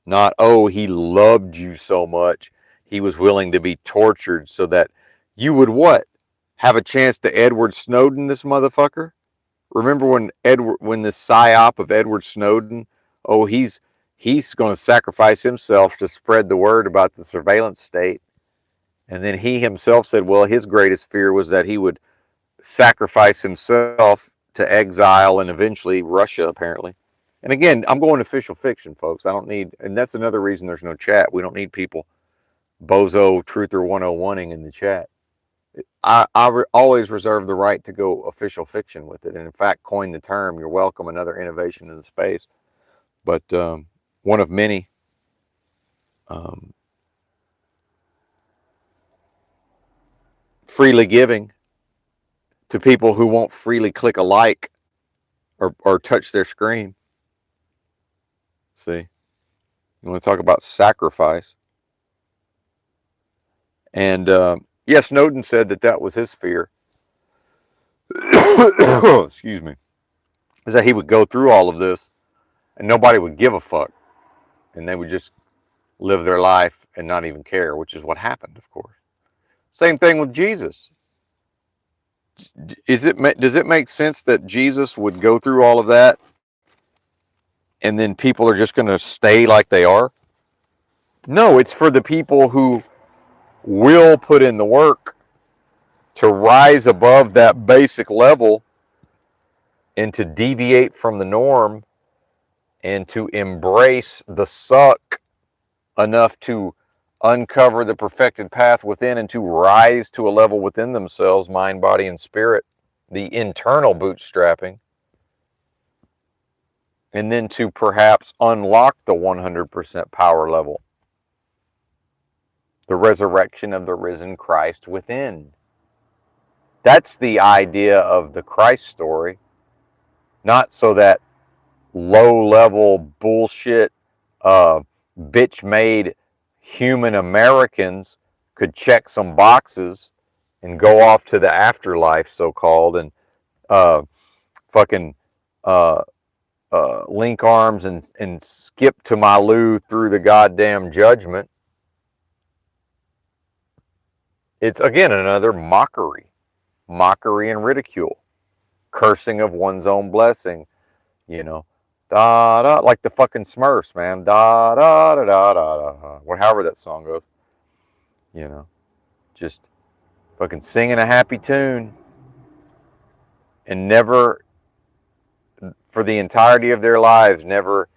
Not, oh, he loved you so much, he was willing to be tortured so that you would what? Have a chance to Edward Snowden this motherfucker? Remember when the psyop of Edward Snowden, oh, he's going to sacrifice himself to spread the word about the surveillance state. And then he himself said, well, his greatest fear was that he would sacrifice himself to exile and eventually Russia, apparently. And again, I'm going official fiction, folks. I don't need, and that's another reason there's no chat. We don't need people bozo truther 101ing in the chat. I always reserve the right to go official fiction with it, and in fact, coin the term. You're welcome. Another innovation in the space, but one of many. Freely giving to people who won't freely click a like or touch their screen. See, you want to talk about sacrifice? And yes, Snowden said that was his fear. Excuse me. Is that he would go through all of this and nobody would give a fuck, and they would just live their life and not even care, which is what happened, of course. Same thing with Jesus. Does it make sense that Jesus would go through all of that and then people are just going to stay like they are? No, it's for the people who will put in the work to rise above that basic level and to deviate from the norm and to embrace the suck enough to uncover the perfected path within and to rise to a level within themselves, mind, body, and spirit, the internal bootstrapping, and then to perhaps unlock the 100% power level, the resurrection of the risen Christ within. That's the idea of the Christ story, not so that low-level bullshit, bitch-made human Americans could check some boxes and go off to the afterlife, so-called, and uh, fucking uh, link arms and skip to my loo through the goddamn judgment. It's, again, another mockery and ridicule, cursing of one's own blessing, you know. Da da, like the fucking Smurfs, man. Da da da da da da. However that song goes, you know, just fucking singing a happy tune and never, for the entirety of their lives, never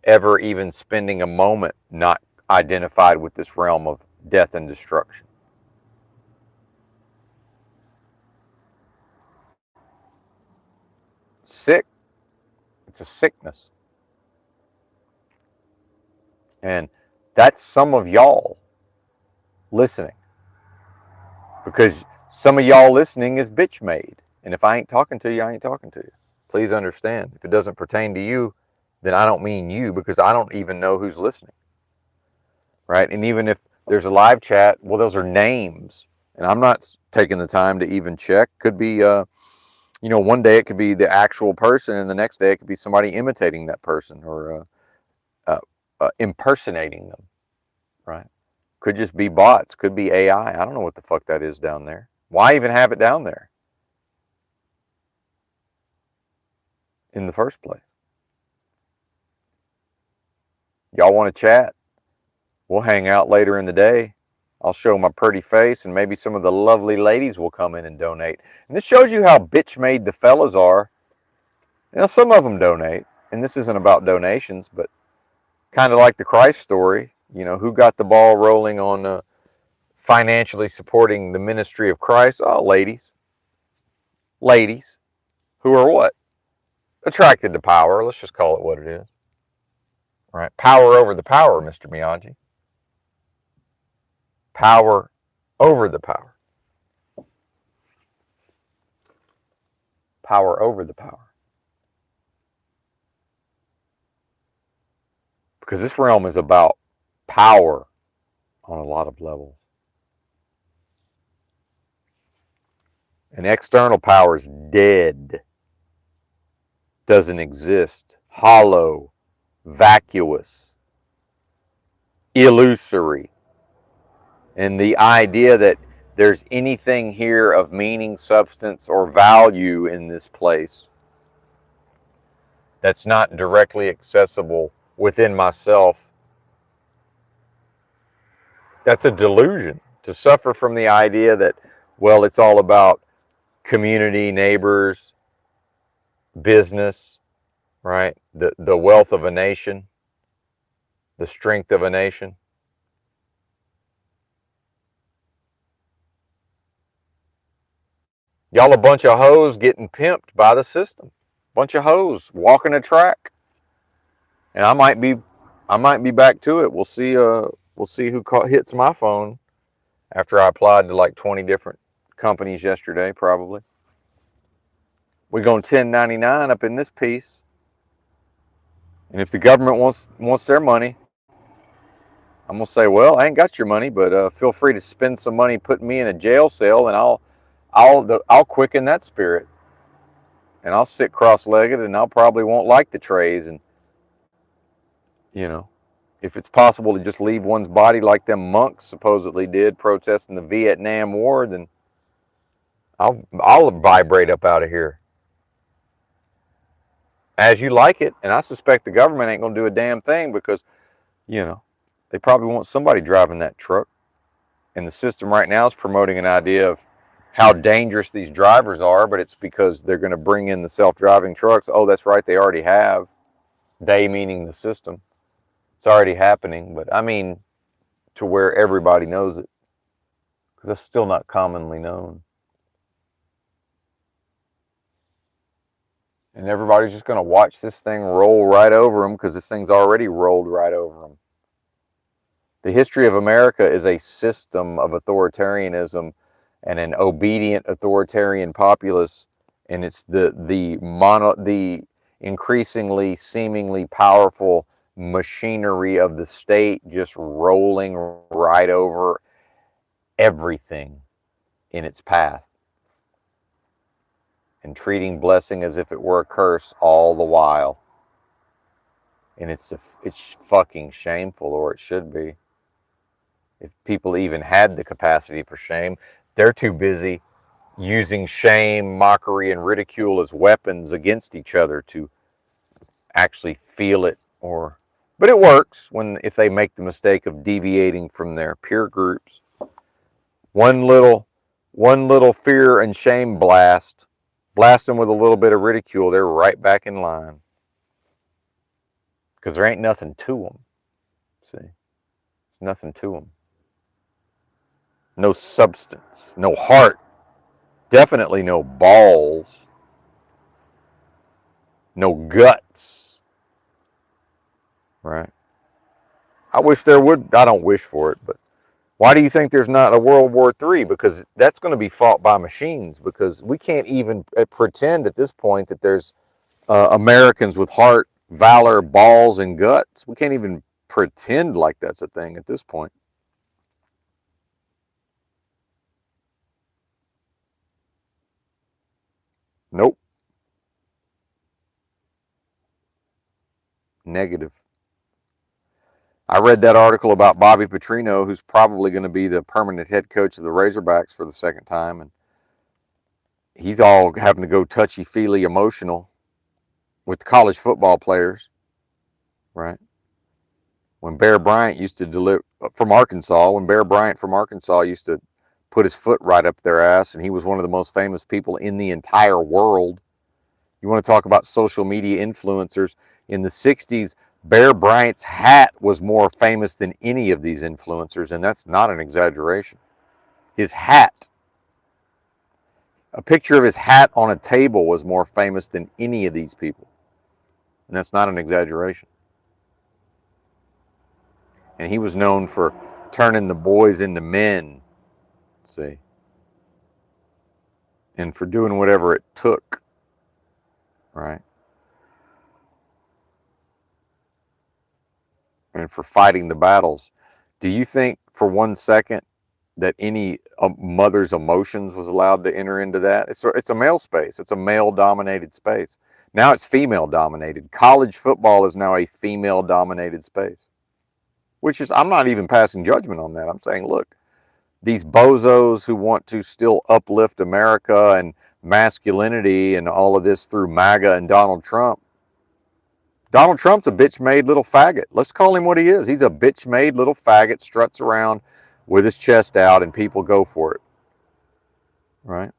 ever even spending a moment not identified with this realm of death and destruction. Sick. It's a sickness. And that's some of y'all listening. Because some of y'all listening is bitch made. And if I ain't talking to you, I ain't talking to you. Please understand. If it doesn't pertain to you, then I don't mean you, because I don't even know who's listening. Right? And even if there's a live chat, well, those are names. And I'm not taking the time to even check. Could be, one day it could be the actual person, and the next day it could be somebody imitating that person or impersonating them. Right? Could just be bots. Could be AI. I don't know what the fuck that is down there. Why even have it down there in the first place? Y'all want to chat? We'll hang out later in the day. I'll show my pretty face, and maybe some of the lovely ladies will come in and donate. And this shows you how bitch made the fellas are. Some of them donate, and this isn't about donations, but kind of like the Christ story. Who got the ball rolling on financially supporting the ministry of Christ? Oh, ladies. Ladies. Who are what? Attracted to power. Let's just call it what it is. Right? Power over the power, Mr. Miyagi. Power over the power. Power over the power. Because this realm is about power on a lot of levels. And external power is dead. Doesn't exist. Hollow. Vacuous. Illusory. And the idea that there's anything here of meaning, substance, or value in this place that's not directly accessible within myself, that's a delusion. To suffer from the idea that, well, it's all about community, neighbors, business, right? The wealth of a nation, the strength of a nation. Y'all a bunch of hoes getting pimped by the system. Bunch of hoes walking a track. And I might be back to it. We'll see who hits my phone after I applied to like 20 different companies yesterday, probably. We're going 1099 up in this piece. And if the government wants their money, I'm gonna say, well, I ain't got your money, but feel free to spend some money putting me in a jail cell, and I'll quicken that spirit, and I'll sit cross-legged, and I'll probably won't like the trays, and if it's possible to just leave one's body like them monks supposedly did protesting the Vietnam War, then I'll vibrate up out of here as you like it. And I suspect the government ain't gonna do a damn thing because they probably want somebody driving that truck. And the system right now is promoting an idea of how dangerous these drivers are, but it's because they're going to bring in the self-driving trucks. Oh, that's right, they already have. They meaning the system. It's already happening, but I mean to where everybody knows it, because that's still not commonly known. And everybody's just going to watch this thing roll right over them because this thing's already rolled right over them. The history of America is a system of authoritarianism and an obedient authoritarian populace, and it's the increasingly seemingly powerful machinery of the state just rolling right over everything. in its path, and treating blessing as if it were a curse all the while. And it's fucking shameful, or it should be. If people even had the capacity for shame, they're too busy using shame, mockery, and ridicule as weapons against each other to actually feel it. But it works if they make the mistake of deviating from their peer groups. One little fear and shame blast them with a little bit of ridicule, they're right back in line. Because there ain't nothing to them. See? There's nothing to them. No substance, no heart, definitely no balls, no guts, right? I wish there would. I don't wish for it, but why do you think there's not a World War III? Because that's going to be fought by machines, because we can't even pretend at this point that there's Americans with heart, valor, balls, and guts. We can't even pretend like that's a thing at this point. Nope. Negative. I read that article about Bobby Petrino, who's probably going to be the permanent head coach of the Razorbacks for the second time, and he's all having to go touchy-feely emotional with college football players, right? When Bear Bryant used to deliver from Arkansas, when Bear Bryant from Arkansas used to put his foot right up their ass, and he was one of the most famous people in the entire world. You want to talk about social media influencers? In the 60s, Bear Bryant's hat was more famous than any of these influencers, and that's not an exaggeration. His hat, a picture of his hat on a table, was more famous than any of these people, and that's not an exaggeration. And he was known for turning the boys into men, see, and for doing whatever it took, right? And for fighting the battles. Do you think for 1 second that any mother's emotions was allowed to enter into that? It's a male space. It's a male-dominated space. Now it's female-dominated. College football is now a female-dominated space, which is, I'm not even passing judgment on that. I'm saying, look, these bozos who want to still uplift America and masculinity and all of this through MAGA and Donald Trump. Donald Trump's a bitch-made little faggot. Let's call him what he is. He's a bitch-made little faggot, struts around with his chest out, and people go for it, right?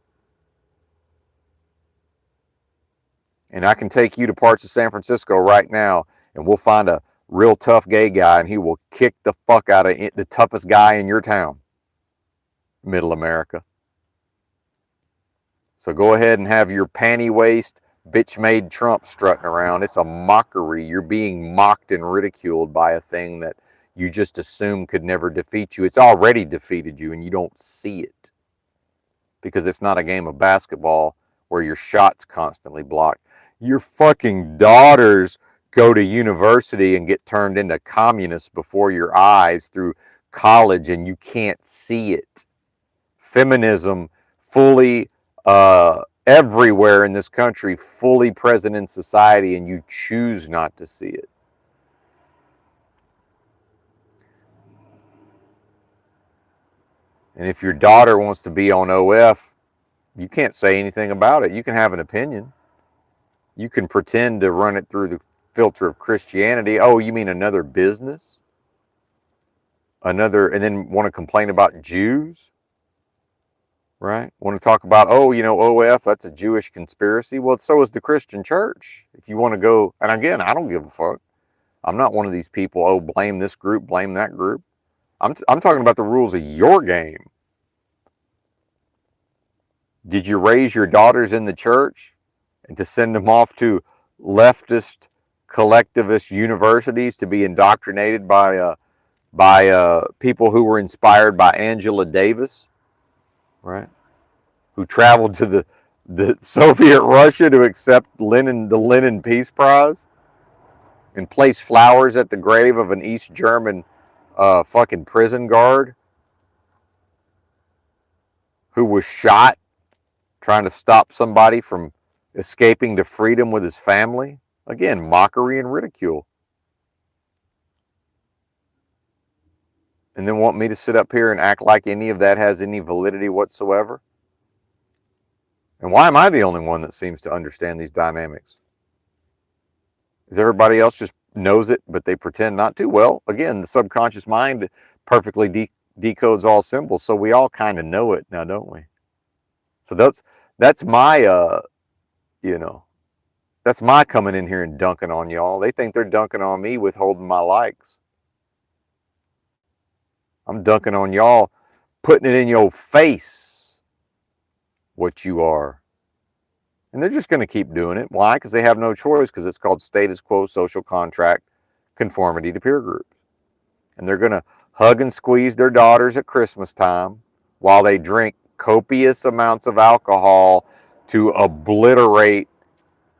And I can take you to parts of San Francisco right now, and we'll find a real tough gay guy, and he will kick the fuck out of the toughest guy in your town, Middle America. So go ahead and have your panty waist, bitch-made Trump strutting around. It's a mockery. You're being mocked and ridiculed by a thing that you just assume could never defeat you. It's already defeated you, and you don't see it, because it's not a game of basketball where your shot's constantly blocked. Your fucking daughters go to university and get turned into communists before your eyes through college, and you can't see it. Feminism fully everywhere in this country, fully present in society, and you choose not to see it. And if your daughter wants to be on OF, you can't say anything about it. You can have an opinion. You can pretend to run it through the filter of Christianity. Oh, you mean another business? And then want to complain about Jews? Right? Want to talk about, oh, OF, that's a Jewish conspiracy. Well, so is the Christian church. If you want to go, and again, I don't give a fuck. I'm not one of these people, oh, blame this group, blame that group. I'm talking about the rules of your game. Did you raise your daughters in the church and to send them off to leftist, collectivist universities to be indoctrinated by people who were inspired by Angela Davis, right? Who traveled to the Soviet Russia to accept the Lenin Peace Prize and place flowers at the grave of an East German fucking prison guard who was shot trying to stop somebody from escaping to freedom with his family. Again, mockery and ridicule. And then want me to sit up here and act like any of that has any validity whatsoever? And why am I the only one that seems to understand these dynamics? Is everybody else just knows it, but they pretend not to? Well, again, the subconscious mind perfectly decodes all symbols, so we all kind of know it now, don't we? So that's my that's my coming in here and dunking on y'all. They think they're dunking on me withholding my likes. I'm dunking on y'all, putting it in your face what you are. And they're just going to keep doing it. Why? Because they have no choice, because it's called status quo, social contract, conformity to peer groups. And they're going to hug and squeeze their daughters at Christmas time while they drink copious amounts of alcohol to obliterate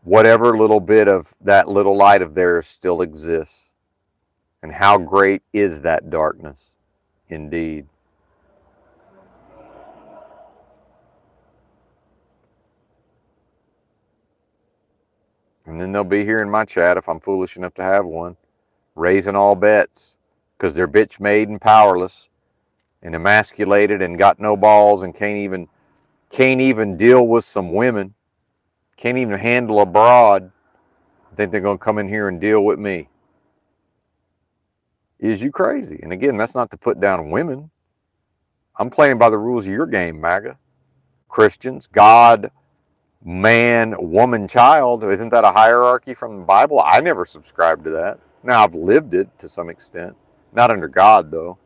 whatever little bit of that little light of theirs still exists. And how great is that darkness, indeed. And then they'll be here in my chat, if I'm foolish enough to have one, raising all bets because they're bitch made and powerless and emasculated and got no balls and can't even deal with some women, can't even handle a broad. I think they're going to come in here and deal with me. Is you crazy? And again, that's not to put down women. I'm playing by the rules of your game, MAGA. Christians, God, man, woman, child. Isn't that a hierarchy from the Bible? I never subscribed to that. Now, I've lived it to some extent. Not under God, though.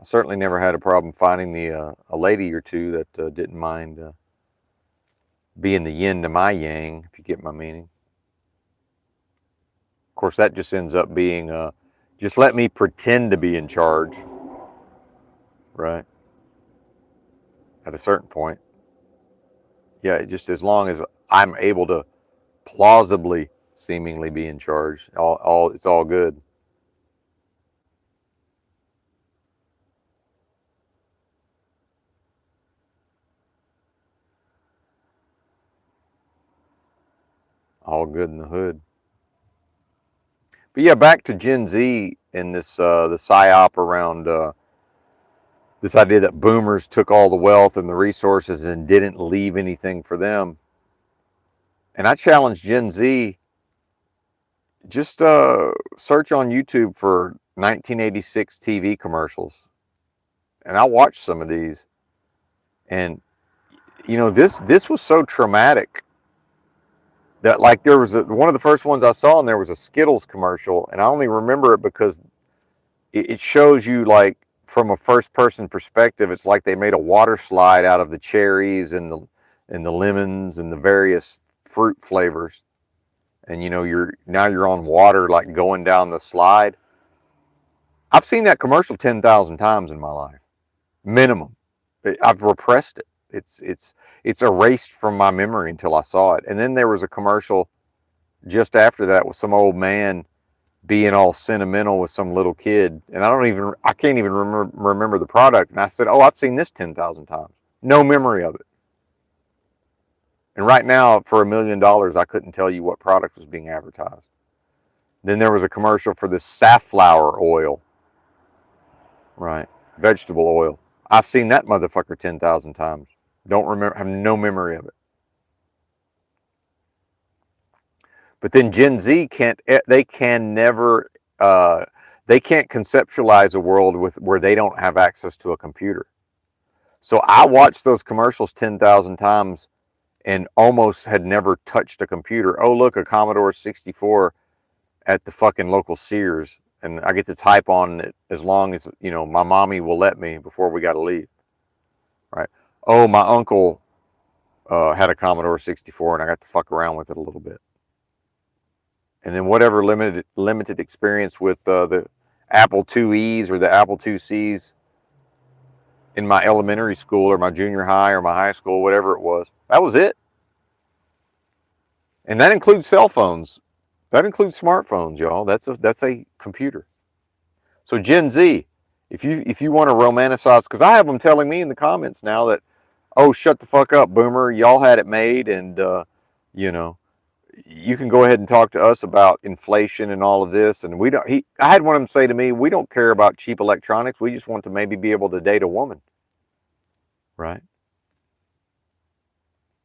I certainly never had a problem finding a lady or two that didn't mind being the yin to my yang, if you get my meaning. Of course, that just ends up being, just let me pretend to be in charge, right? At a certain point. Yeah, just as long as I'm able to plausibly, seemingly be in charge, it's all good. All good in the hood. But yeah, back to Gen Z and this the psyop around this idea that boomers took all the wealth and the resources and didn't leave anything for them. And I challenge Gen Z, just search on YouTube for 1986 TV commercials, and I watched some of these. And this was so traumatic that, like, there was one of the first ones I saw, and there was a Skittles commercial, and I only remember it because it shows you, like, from a first person perspective, it's like they made a water slide out of the cherries and the lemons and the various fruit flavors, and you're on water, like, going down the slide. I've seen that commercial 10,000 times in my life, minimum. I've repressed it. It's erased from my memory until I saw it. And then there was a commercial just after that with some old man being all sentimental with some little kid, and I can't even remember the product. And I said, "Oh, I've seen this 10,000 times." No memory of it. And right now, for $1 million, I couldn't tell you what product was being advertised. Then there was a commercial for this safflower oil, right? Vegetable oil. I've seen that motherfucker 10,000 times. Don't remember, have no memory of it. But then Gen Z can't conceptualize a world where they don't have access to a computer. So I watched those commercials 10,000 times and almost had never touched a computer. Oh, look, a Commodore 64 at the fucking local Sears, and I get to type on it as long as, my mommy will let me before we got to leave, right? Oh, my uncle had a Commodore 64, and I got to fuck around with it a little bit. And then whatever limited experience with the Apple IIe's or the Apple IIc's in my elementary school or my junior high or my high school, whatever it was, that was it. And that includes cell phones. That includes smartphones, y'all. That's a computer. So Gen Z, if you want to romanticize, because I have them telling me in the comments now that, oh, shut the fuck up, boomer, y'all had it made, and you know, you can go ahead and talk to us about inflation and all of this. And we don't. I had one of them say to me, we don't care about cheap electronics. We just want to maybe be able to date a woman, right?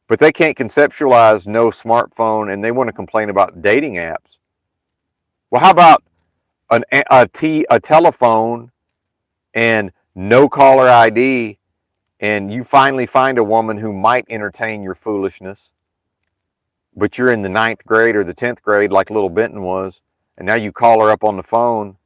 But they can't conceptualize no smartphone, and they want to complain about dating apps. Well, how about a telephone and no caller ID, and you finally find a woman who might entertain your foolishness, but you're in the 9th grade or the 10th grade like little Benton was, and now you call her up on the phone,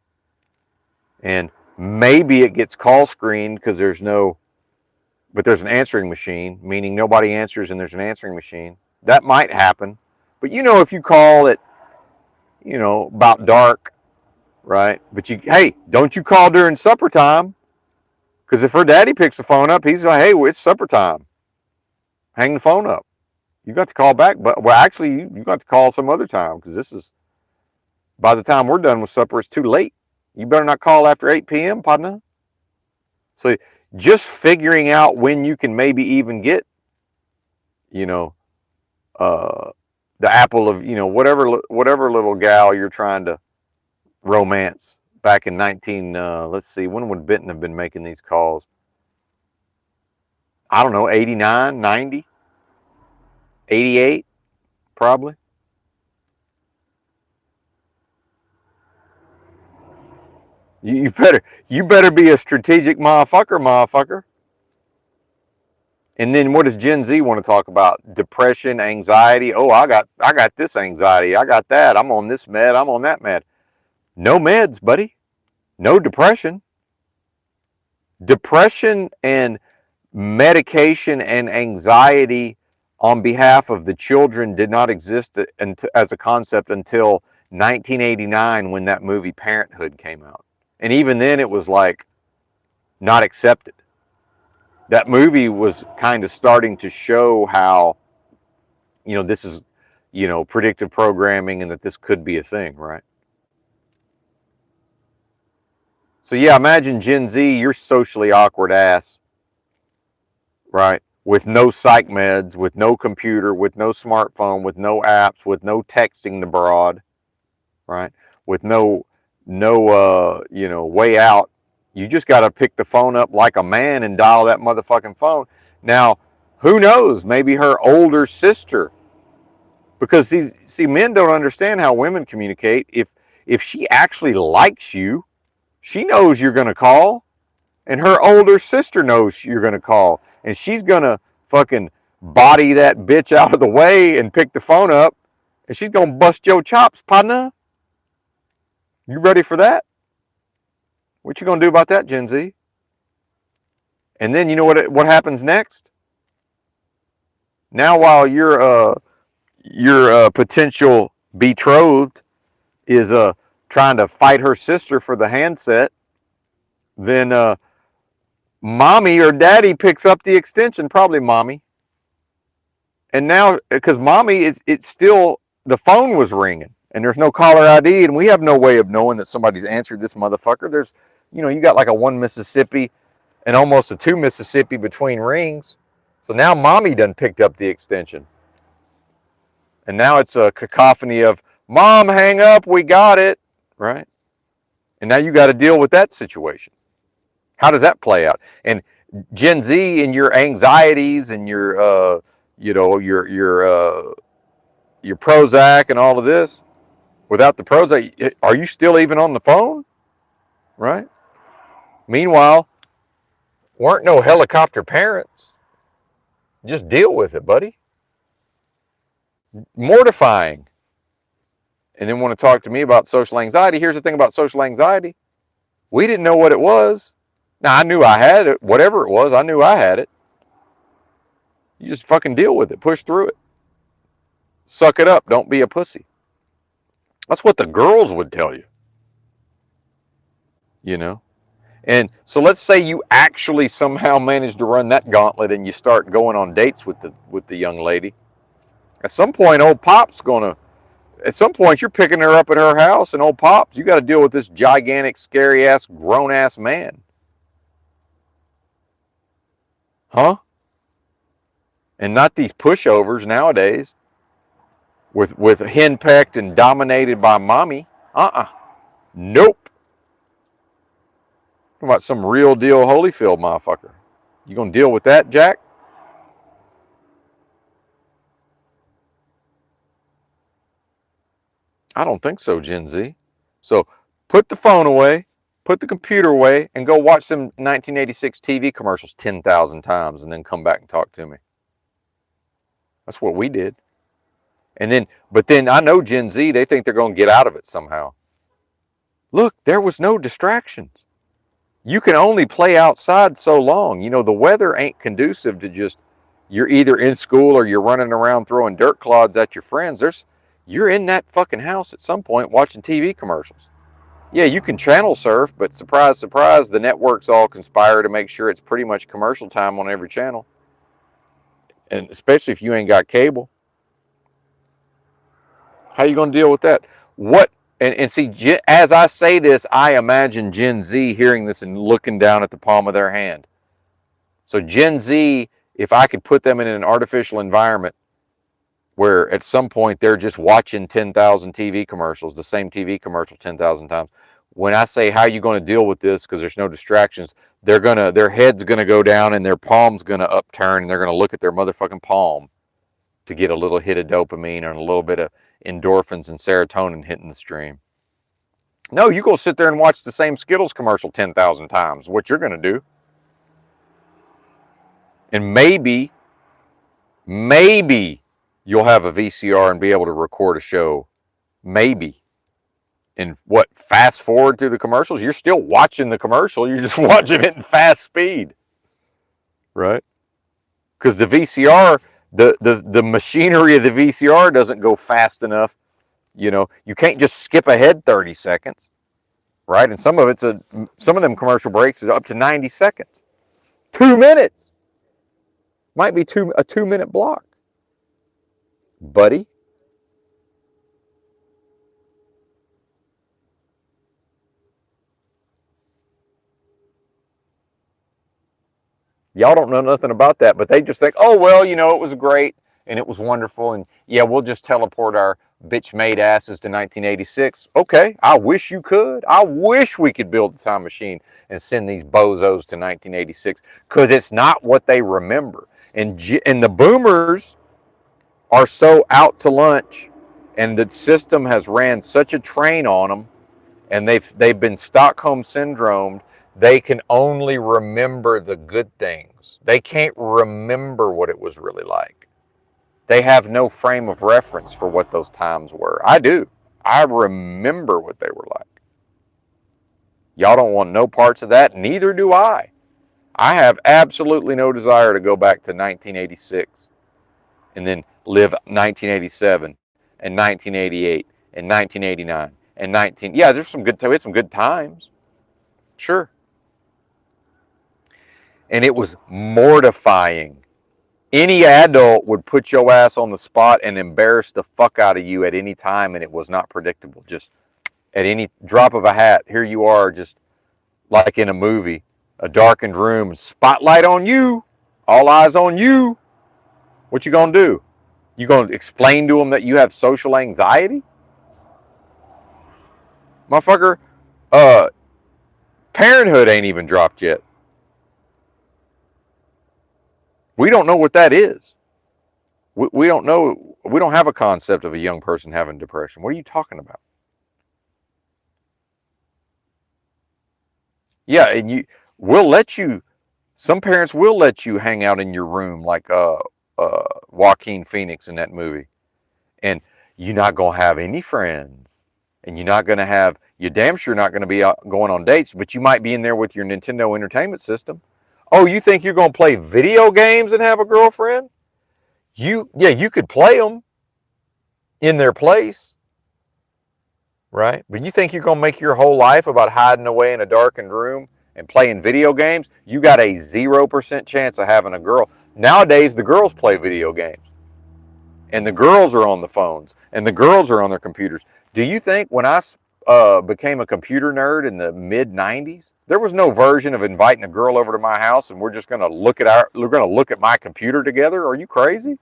and maybe it gets call screened because there's an answering machine, meaning nobody answers and there's an answering machine. That might happen. But if you call it, about dark, right? But hey, don't you call during supper time? Because if her daddy picks the phone up, he's like, hey, it's supper time. Hang the phone up. You got to call back. But, well, actually, you got to call some other time because by the time we're done with supper, it's too late. You better not call after 8 p.m., partner. So just figuring out when you can maybe even get, the apple of, whatever little gal you're trying to romance back in let's see, when would Benton have been making these calls? I don't know, 89, 90, 88, probably. You better be a strategic motherfucker. And then what does Gen Z want to talk about? Depression, anxiety. Oh, I got this anxiety. I got that. I'm on this med. I'm on that med. No meds, buddy. No depression. Depression and medication and anxiety on behalf of the children did not exist as a concept until 1989 when that movie Parenthood came out. And even then it was like not accepted. That movie was kind of starting to show how, this is, predictive programming and that this could be a thing, right? So yeah, imagine Gen Z, you're socially awkward ass, right? With no psych meds, with no computer, with no smartphone, with no apps, with no texting the broad, right? With no way out. You just got to pick the phone up like a man and dial that motherfucking phone. Now, who knows? Maybe her older sister, because see, men don't understand how women communicate. If she actually likes you, she knows you're going to call, and her older sister knows you're going to call, and she's going to fucking body that bitch out of the way and pick the phone up, and she's going to bust your chops, partner. You ready for that? What you going to do about that, Gen Z? And then you know what happens next? Now while your potential betrothed is trying to fight her sister for the handset, then mommy or daddy picks up the extension, probably mommy. And now, because mommy it's still, the phone was ringing and there's no caller ID, and we have no way of knowing that somebody's answered this motherfucker. There's, you got like a 1 Mississippi and almost a 2 Mississippi between rings. So now mommy done picked up the extension. And now it's a cacophony of, mom, hang up, we got it, right? And now you got to deal with that situation. How does that play out? And Gen Z and your anxieties and your, your Prozac and all of this, without the Prozac, are you still even on the phone? Right? Meanwhile, weren't no helicopter parents. Just deal with it, buddy. Mortifying. And then want to talk to me about social anxiety. Here's the thing about social anxiety. We didn't know what it was. Now, I knew I had it. Whatever it was, I knew I had it. You just fucking deal with it. Push through it. Suck it up. Don't be a pussy. That's what the girls would tell you. And so let's say you actually somehow manage to run that gauntlet and you start going on dates with the young lady. At some point, old Pop's going to At some point, you're picking her up at her house, and old Pops, you got to deal with this gigantic, scary-ass, grown-ass man. Huh? And not these pushovers nowadays with henpecked and dominated by mommy. Nope. What about some real deal Holyfield motherfucker? You gonna deal with that, Jack? I don't think so, Gen Z. So put the phone away, put the computer away, and go watch some 1986 TV commercials 10,000 times and then come back and talk to me. That's what we did. But then I know Gen Z, they think they're going to get out of it somehow. Look, there was no distractions. You can only play outside so long. You know, the weather ain't conducive to just, you're either in school or you're running around throwing dirt clods at your friends. You're in that fucking house at some point watching TV commercials. Yeah, you can channel surf, but surprise, surprise, the networks all conspire to make sure it's pretty much commercial time on every channel. And especially if you ain't got cable. How you going to deal with that? And see, as I say this, I imagine Gen Z hearing this and looking down at the palm of their hand. So Gen Z, if I could put them in an artificial environment where at some point they're just watching 10,000 TV commercials, the same TV commercial 10,000 times. When I say how are you going to deal with this because there's no distractions, their head's going to go down and their palm's going to upturn and they're going to look at their motherfucking palm to get a little hit of dopamine and a little bit of endorphins and serotonin hitting the stream. No, you go sit there and watch the same Skittles commercial 10,000 times. What you're going to do. And maybe you'll have a VCR and be able to record a show. Maybe. And fast forward through the commercials? You're still watching the commercial. You're just watching it in fast speed. Right? Because the VCR, the machinery of the VCR doesn't go fast enough. You know, you can't just skip ahead 30 seconds. Right? And some of them commercial breaks is up to 90 seconds. 2 minutes. Might be a 2-minute block. Buddy. Y'all don't know nothing about that, but they just think, oh, well, you know, it was great and it was wonderful. And yeah, we'll just teleport our bitch-made asses to 1986. Okay, I wish you could. I wish we could build a time machine and send these bozos to 1986 because it's not what they remember. And the boomers are so out to lunch and the system has ran such a train on them and they've been Stockholm syndromed. They can only remember the good things. They can't remember what it was really like. They have no frame of reference for what those times were. I do. I remember what they were like. Y'all don't want no parts of that. Neither do I. I have absolutely no desire to go back to 1986 and then live 1987 and 1988 and 1989 and yeah, there's some good times. Sure. And it was mortifying. Any adult would put your ass on the spot and embarrass the fuck out of you at any time, and it was not predictable. Just at any drop of a hat, here you are, just like in a movie, a darkened room, spotlight on you, all eyes on you. What you gonna do? You gonna explain to them that you have social anxiety? Motherfucker, Parenthood ain't even dropped yet. We don't know what that is. We don't know. We don't have a concept of a young person having depression. What are you talking about? Yeah, and some parents will let you hang out in your room like Joaquin Phoenix in that movie. And you're not going to have any friends. And you're damn sure not going to be going on dates, but you might be in there with your Nintendo Entertainment System. Oh, you think you're going to play video games and have a girlfriend? You could play them in their place, right? But you think you're going to make your whole life about hiding away in a darkened room and playing video games? You got a 0% chance of having a girl. Nowadays, the girls play video games. and the girls are on the phones, and the girls are on their computers. Do you think when I became a computer nerd in the mid '90s, there was no version of inviting a girl over to my house and we're just going to look at my computer together? Are you crazy?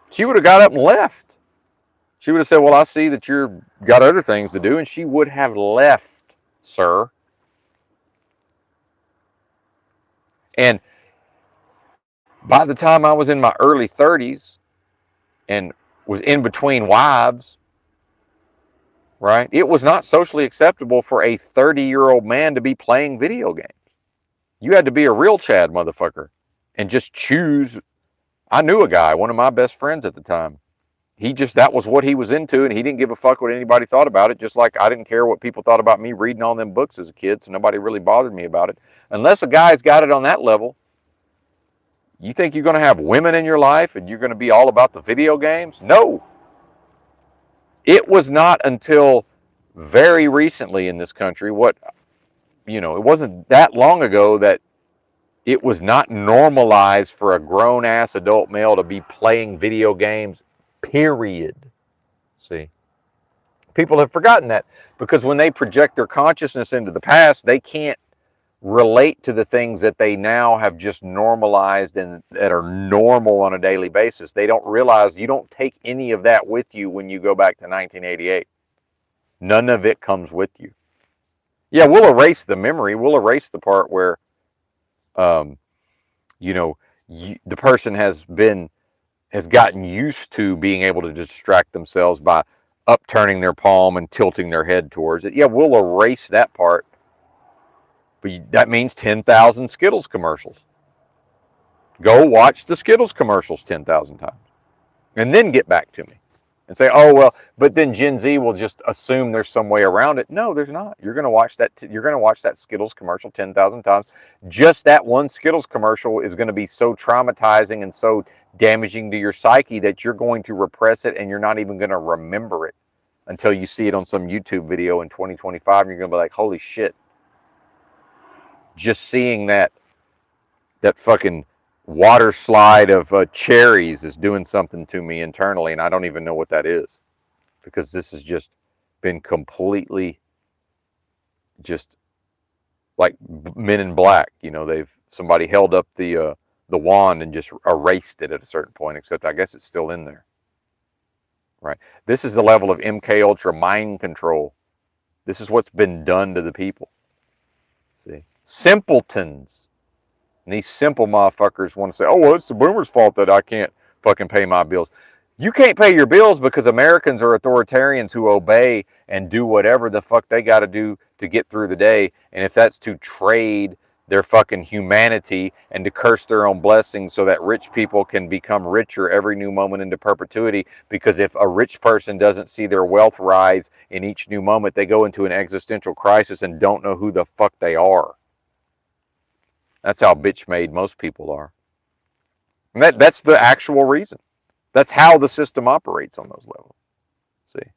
She would have got up and left. She would have said, "Well, I see that you've got other things to do," and she would have left, sir. And by the time I was in my early 30s and was in between wives, right? It was not socially acceptable for a 30-year-old man to be playing video games. You had to be a real Chad motherfucker and just choose. I knew a guy, one of my best friends at the time. That was what he was into, and he didn't give a fuck what anybody thought about it, just like I didn't care what people thought about me reading all them books as a kid, so nobody really bothered me about it. Unless a guy's got it on that level, you think you're going to have women in your life and you're going to be all about the video games? No. It was not until very recently in this country, it wasn't that long ago that it was not normalized for a grown-ass adult male to be playing video games, period. See? People have forgotten that because when they project their consciousness into the past, they can't relate to the things that they now have just normalized and that are normal on a daily basis. They don't realize you don't take any of that with you when you go back to 1988. None of it comes with you. Yeah, we'll erase the memory. We'll erase the part where, the person has gotten used to being able to distract themselves by upturning their palm and tilting their head towards it. Yeah, we'll erase that part. But that means 10,000 Skittles commercials. Go watch the Skittles commercials 10,000 times. And then get back to me. And say, oh, well, but then Gen Z will just assume there's some way around it. No, there's not. You're going to watch that Skittles commercial 10,000 times. Just that one Skittles commercial is going to be so traumatizing and so damaging to your psyche that you're going to repress it and you're not even going to remember it until you see it on some YouTube video in 2025. And you're going to be like, holy shit. Just seeing that fucking water slide of cherries is doing something to me internally, and I don't even know what that is, because this has just been completely just like Men in Black. Somebody held up the wand and just erased it at a certain point, except I guess it's still in there, right? This is the level of MK Ultra mind control. This is what's been done to the people. See? Simpletons. And these simple motherfuckers want to say, oh, well, it's the boomers' fault that I can't fucking pay my bills. You can't pay your bills because Americans are authoritarians who obey and do whatever the fuck they got to do to get through the day. And if that's to trade their fucking humanity and to curse their own blessings so that rich people can become richer every new moment into perpetuity, because if a rich person doesn't see their wealth rise in each new moment, they go into an existential crisis and don't know who the fuck they are. That's how bitch-made most people are. And that's the actual reason. That's how the system operates on those levels. See?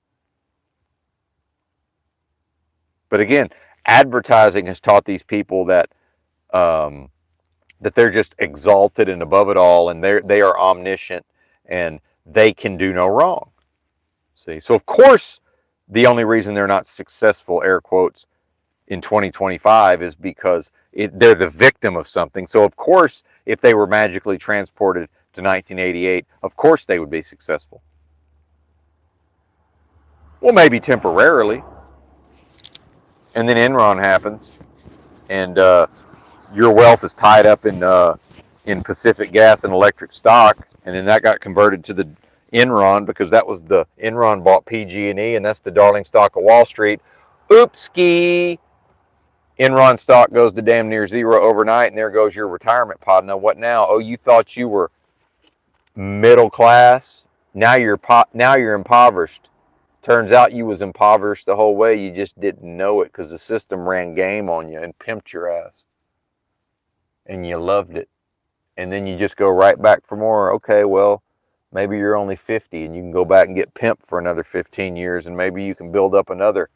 But again, advertising has taught these people that they're just exalted and above it all, and they are omniscient, and they can do no wrong. See? So of course, the only reason they're not successful, air quotes, in 2025 is because they're the victim of something. So of course, if they were magically transported to 1988, of course they would be successful. Well, maybe temporarily. And then Enron happens, and your wealth is tied up in Pacific Gas and Electric stock, and then that got converted to the Enron because that was the Enron bought PG&E, and that's the darling stock of Wall Street. Oopski. Enron stock goes to damn near zero overnight, and there goes your retirement pod. Now what now? Oh, you thought you were middle class? Now you're impoverished. Turns out you was impoverished the whole way. You just didn't know it because the system ran game on you and pimped your ass. And you loved it. And then you just go right back for more. Okay, well, maybe you're only 50 and you can go back and get pimped for another 15 years, and maybe you can build up another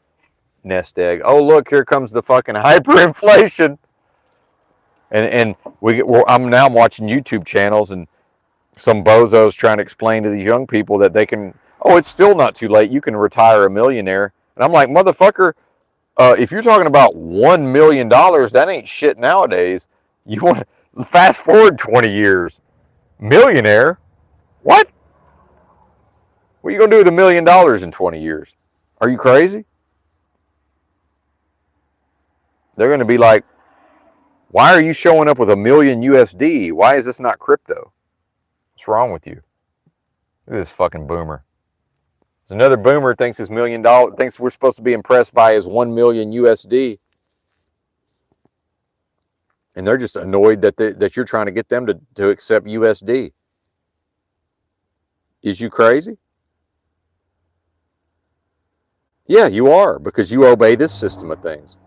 nest egg. Oh, look, here comes the fucking hyperinflation. And I'm now watching YouTube channels, and some bozos trying to explain to these young people that they can, oh, it's still not too late. You can retire a millionaire. And I'm like, motherfucker, if you're talking about $1 million, that ain't shit nowadays. You want to fast forward 20 years. Millionaire? What? What are you going to do with $1 million in 20 years? Are you crazy? They're going to be like, why are you showing up with $1 million USD? Why is this not crypto? What's wrong with you? Look at this fucking boomer. Another boomer thinks his $1 million, thinks we're supposed to be impressed by his 1 million USD. And they're just annoyed that you're trying to get them to accept USD. Is you crazy? Yeah, you are, because you obey this system of things.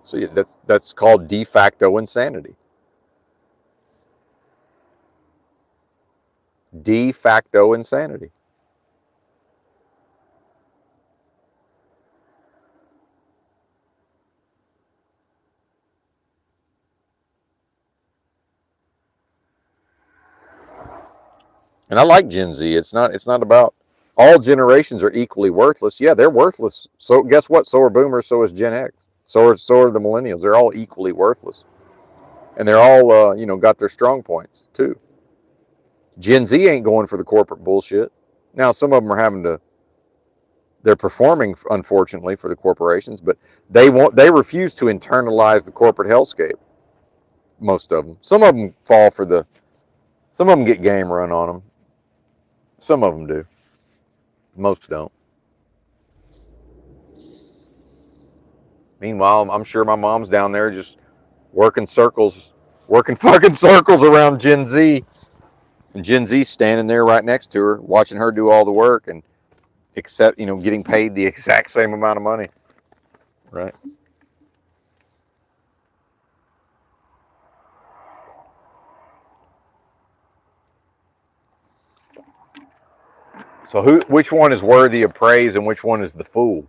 So yeah, that's called de facto insanity. De facto insanity. And I like Gen Z. It's not about, all generations are equally worthless. Yeah, they're worthless. So guess what? So are boomers, so is Gen X. So are the millennials. They're all equally worthless. And they're all got their strong points too. Gen Z ain't going for the corporate bullshit. Now some of them they're performing, unfortunately, for the corporations, but they refuse to internalize the corporate hellscape. Most of them. Some of them some of them get game run on them. Some of them do. Most don't. Meanwhile, I'm sure my mom's down there just working fucking circles around Gen Z. And Gen Z's standing there right next to her, watching her do all the work and getting paid the exact same amount of money. Right. So which one is worthy of praise and which one is the fool?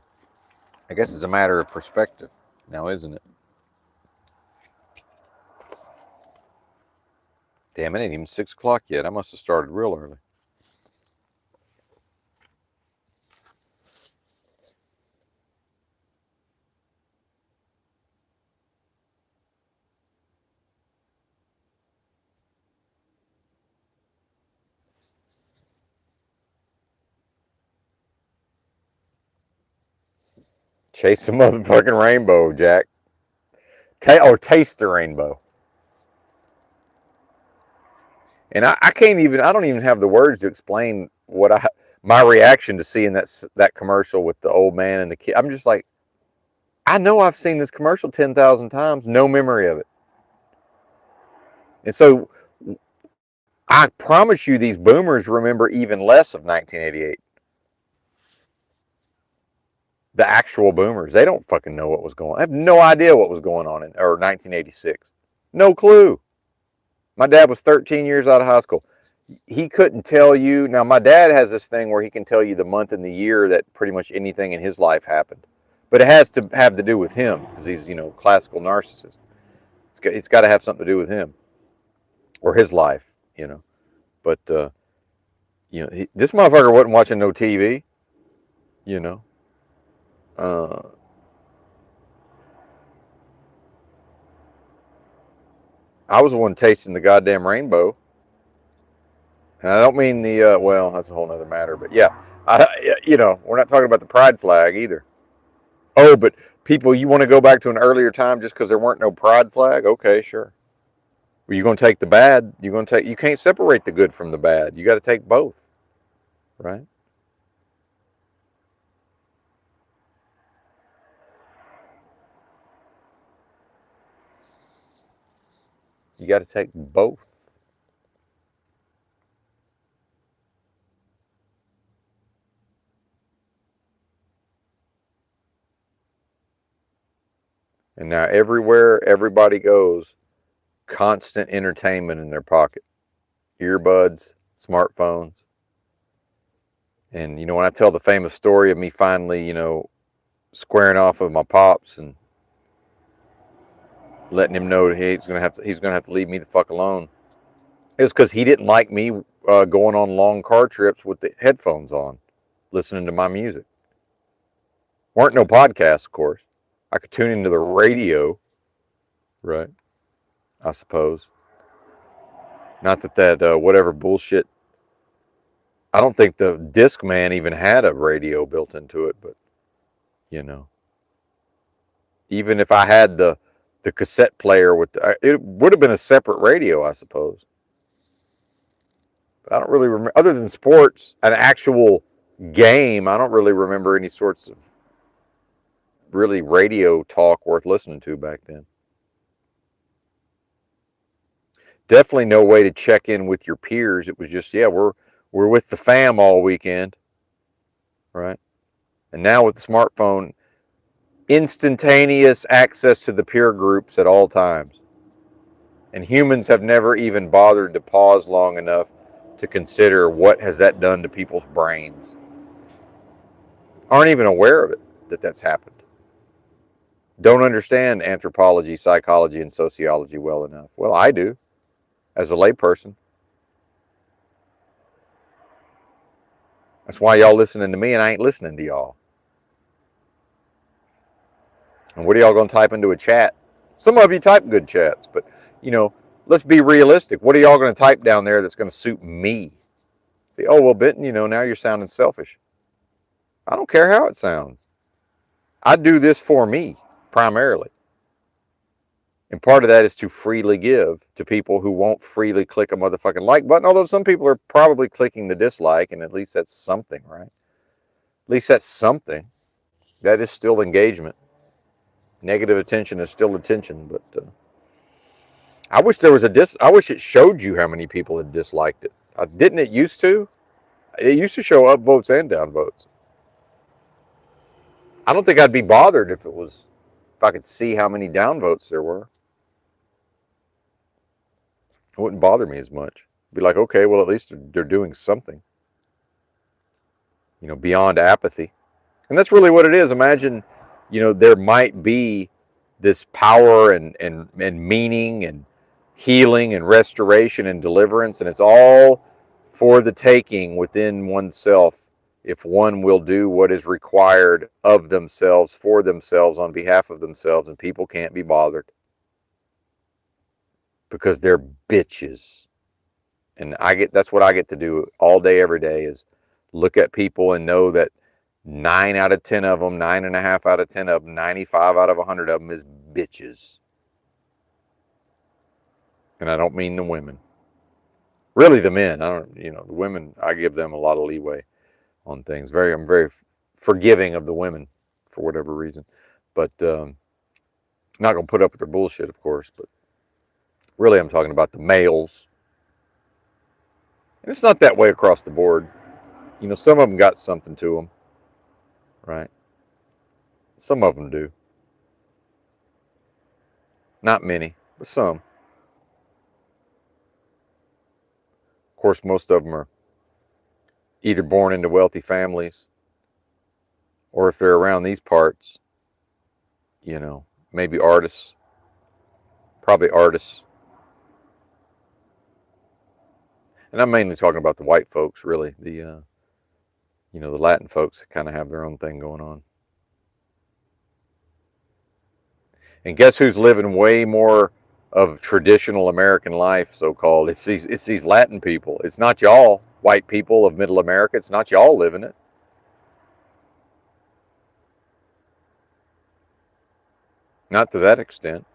I guess it's a matter of perspective now, isn't it? Damn, it ain't even 6 o'clock yet. I must have started real early. Chase the motherfucking rainbow, Jack. Or taste the rainbow. And I can't even, I don't even have the words to explain my reaction to seeing that commercial with the old man and the kid. I'm just like, I know I've seen this commercial 10,000 times, no memory of it. And so I promise you these boomers remember even less of 1988. The actual boomers, they don't fucking know what was going on. I have no idea what was going on or 1986. No clue. My dad was 13 years out of high school. He couldn't tell you. Now, my dad has this thing where he can tell you the month and the year that pretty much anything in his life happened. But it has to have to do with him because he's, classical narcissist. It's got to have something to do with him or his life. But, this motherfucker wasn't watching no TV, you know. I was the one tasting the goddamn rainbow. And I don't mean well, that's a whole nother matter. But yeah, we're not talking about the pride flag either. Oh, but people, you want to go back to an earlier time just because there weren't no pride flag? Okay, sure. Well, you're going to take the bad. You can't separate the good from the bad. You got to take both, right? You got to take both. And now everywhere everybody goes, constant entertainment in their pocket. Earbuds, smartphones. And, when I tell the famous story of me finally, squaring off with my pops and letting him know that he's gonna have to leave me the fuck alone. It was because he didn't like me going on long car trips with the headphones on, listening to my music. Weren't no podcasts, of course. I could tune into the radio, right? I suppose. Not that whatever bullshit. I don't think the Discman even had a radio built into it, but you know, even if I had the cassette player with it would have been a separate radio, I suppose. But I don't really remember, other than sports, an actual game. I don't really remember any sorts of really radio talk worth listening to back then. Definitely no way to check in with your peers. It was just, yeah, we're with the fam all weekend, right? And now with the smartphone, instantaneous access to the peer groups at all times. And humans have never even bothered to pause long enough to consider what has that done to people's brains. Aren't even aware of it, that that's happened. Don't understand anthropology, psychology, and sociology well enough. Well, I do, as a layperson. That's why y'all listening to me and I ain't listening to y'all. And what are y'all going to type into a chat? Some of you type good chats, but, let's be realistic. What are y'all going to type down there that's going to suit me? See, oh, well, Benton, now you're sounding selfish. I don't care how it sounds. I do this for me, primarily. And part of that is to freely give to people who won't freely click a motherfucking like button, although some people are probably clicking the dislike, and at least that's something, right? At least that's something. That is still engagement. Negative attention is still attention, but I wish there was I wish it showed you how many people had disliked it. Didn't it used to? It used to show up votes and down votes. I don't think I'd be bothered if I could see how many down votes there were. It wouldn't bother me as much. Be like, okay, well, at least they're doing something. Beyond apathy. And that's really what it is. Imagine, there might be this power and meaning and healing and restoration and deliverance, and it's all for the taking within oneself if one will do what is required of themselves, for themselves, on behalf of themselves, and people can't be bothered because they're bitches. And that's what I get to do all day, every day, is look at people and know that 9 out of 10 of them, 9.5 out of 10 of them, 95 out of 100 of them is bitches. And I don't mean the women. Really, the men. The women, I give them a lot of leeway on things. I'm very forgiving of the women for whatever reason. But not going to put up with their bullshit, of course. But really, I'm talking about the males. And it's not that way across the board. Some of them got something to them. Right? Some of them do. Not many, but some. Of course, most of them are either born into wealthy families, or if they're around these parts, maybe artists. Probably artists. And I'm mainly talking about the white folks, really. The Latin folks kind of have their own thing going on. And guess who's living way more of traditional American life, so-called? It's these Latin people. It's not y'all, white people of middle America. It's not y'all living it. Not to that extent.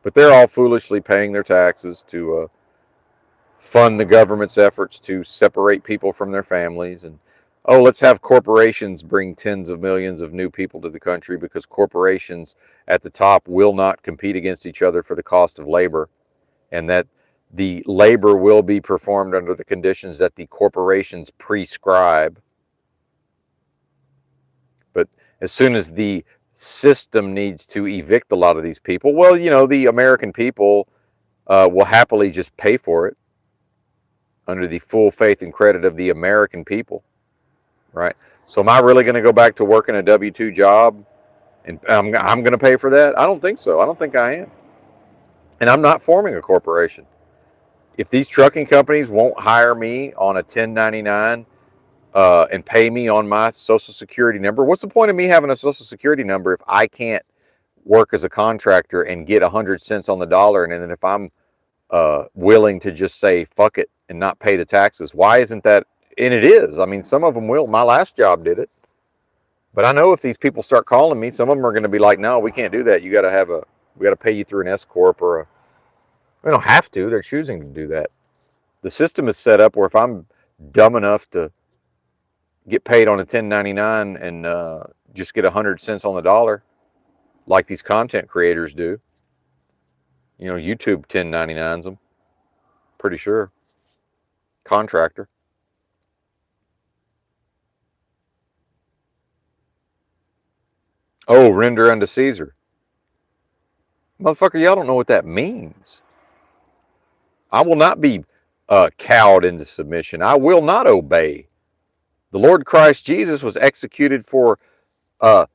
But they're all foolishly paying their taxes to fund the government's efforts to separate people from their families. And, let's have corporations bring tens of millions of new people to the country because corporations at the top will not compete against each other for the cost of labor, and that the labor will be performed under the conditions that the corporations prescribe. But as soon as the system needs to evict a lot of these people, well, the American people will happily just pay for it under the full faith and credit of the American people, right? So am I really going to go back to working a W-2 job and I'm going to pay for that? I don't think so. I don't think I am. And I'm not forming a corporation. If these trucking companies won't hire me on a 1099 and pay me on my social security number, what's the point of me having a social security number if I can't work as a contractor and get 100 cents on the dollar? And then if I'm willing to just say fuck it and not pay the taxes, why isn't that? And it is. I mean, some of them will. My last job did it. But I know if these people start calling me, some of them are going to be like, no, we can't do that. You got to have we got to pay you through an S Corp or a, they don't have to. They're choosing to do that. The system is set up where if I'm dumb enough to get paid on a 1099 and just get 100 cents on the dollar, like these content creators do, YouTube 1099s them, pretty sure. Contractor. Oh, render unto Caesar. Motherfucker, y'all don't know what that means. I will not be cowed into submission. I will not obey. The Lord Christ Jesus was executed for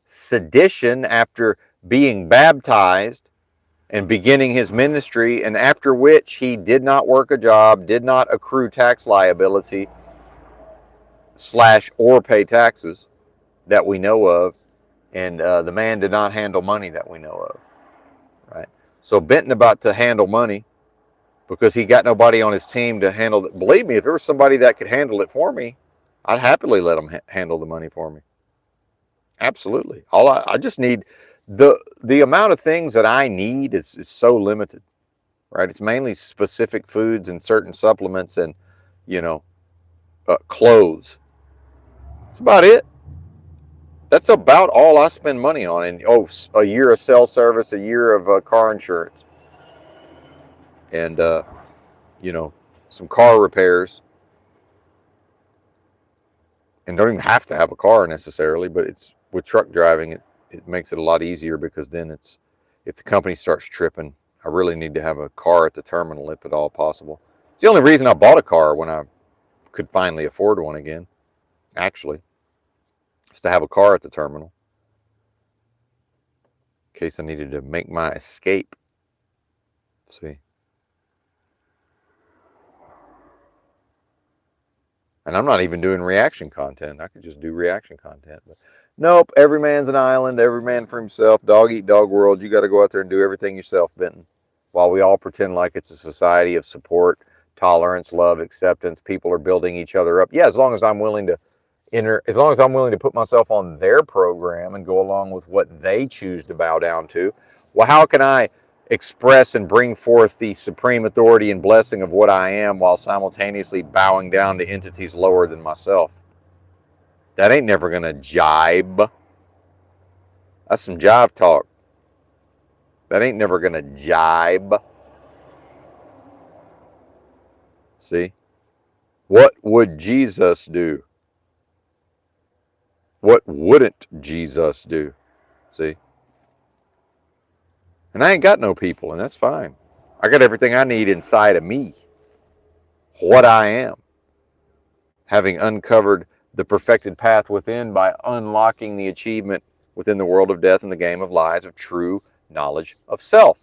sedition after being baptized and beginning his ministry, and after which he did not work a job, did not accrue tax liability / or pay taxes that we know of, and the man did not handle money that we know of, right? So Benton about to handle money because he got nobody on his team to handle it. Believe me, if there was somebody that could handle it for me, I'd happily let him handle the money for me. Absolutely. I just need the amount of things that I need is so limited, right? It's mainly specific foods and certain supplements and, clothes. That's about it. That's about all I spend money on. And a year of cell service, a year of car insurance, and some car repairs. And don't even have to have a car necessarily, but it's with truck driving, it makes it a lot easier because then if the company starts tripping, I really need to have a car at the terminal if at all possible. It's the only reason I bought a car when I could finally afford one again, actually, is to have a car at the terminal in case I needed to make my escape. See? And I'm not even doing reaction content. I could just do reaction content. But nope, every man's an island, every man for himself, dog eat dog world. You got to go out there and do everything yourself, Benton. While we all pretend like it's a society of support, tolerance, love, acceptance, people are building each other up. Yeah, as long as I'm willing to put myself on their program and go along with what they choose to bow down to, well, how can I express and bring forth the supreme authority and blessing of what I am while simultaneously bowing down to entities lower than myself? That ain't never going to jibe. That's some jive talk. That ain't never going to jibe. See? What would Jesus do? What wouldn't Jesus do? See? And I ain't got no people, and that's fine. I got everything I need inside of me. What I am. Having uncovered the perfected path within by unlocking the achievement within the world of death and the game of lies of true knowledge of self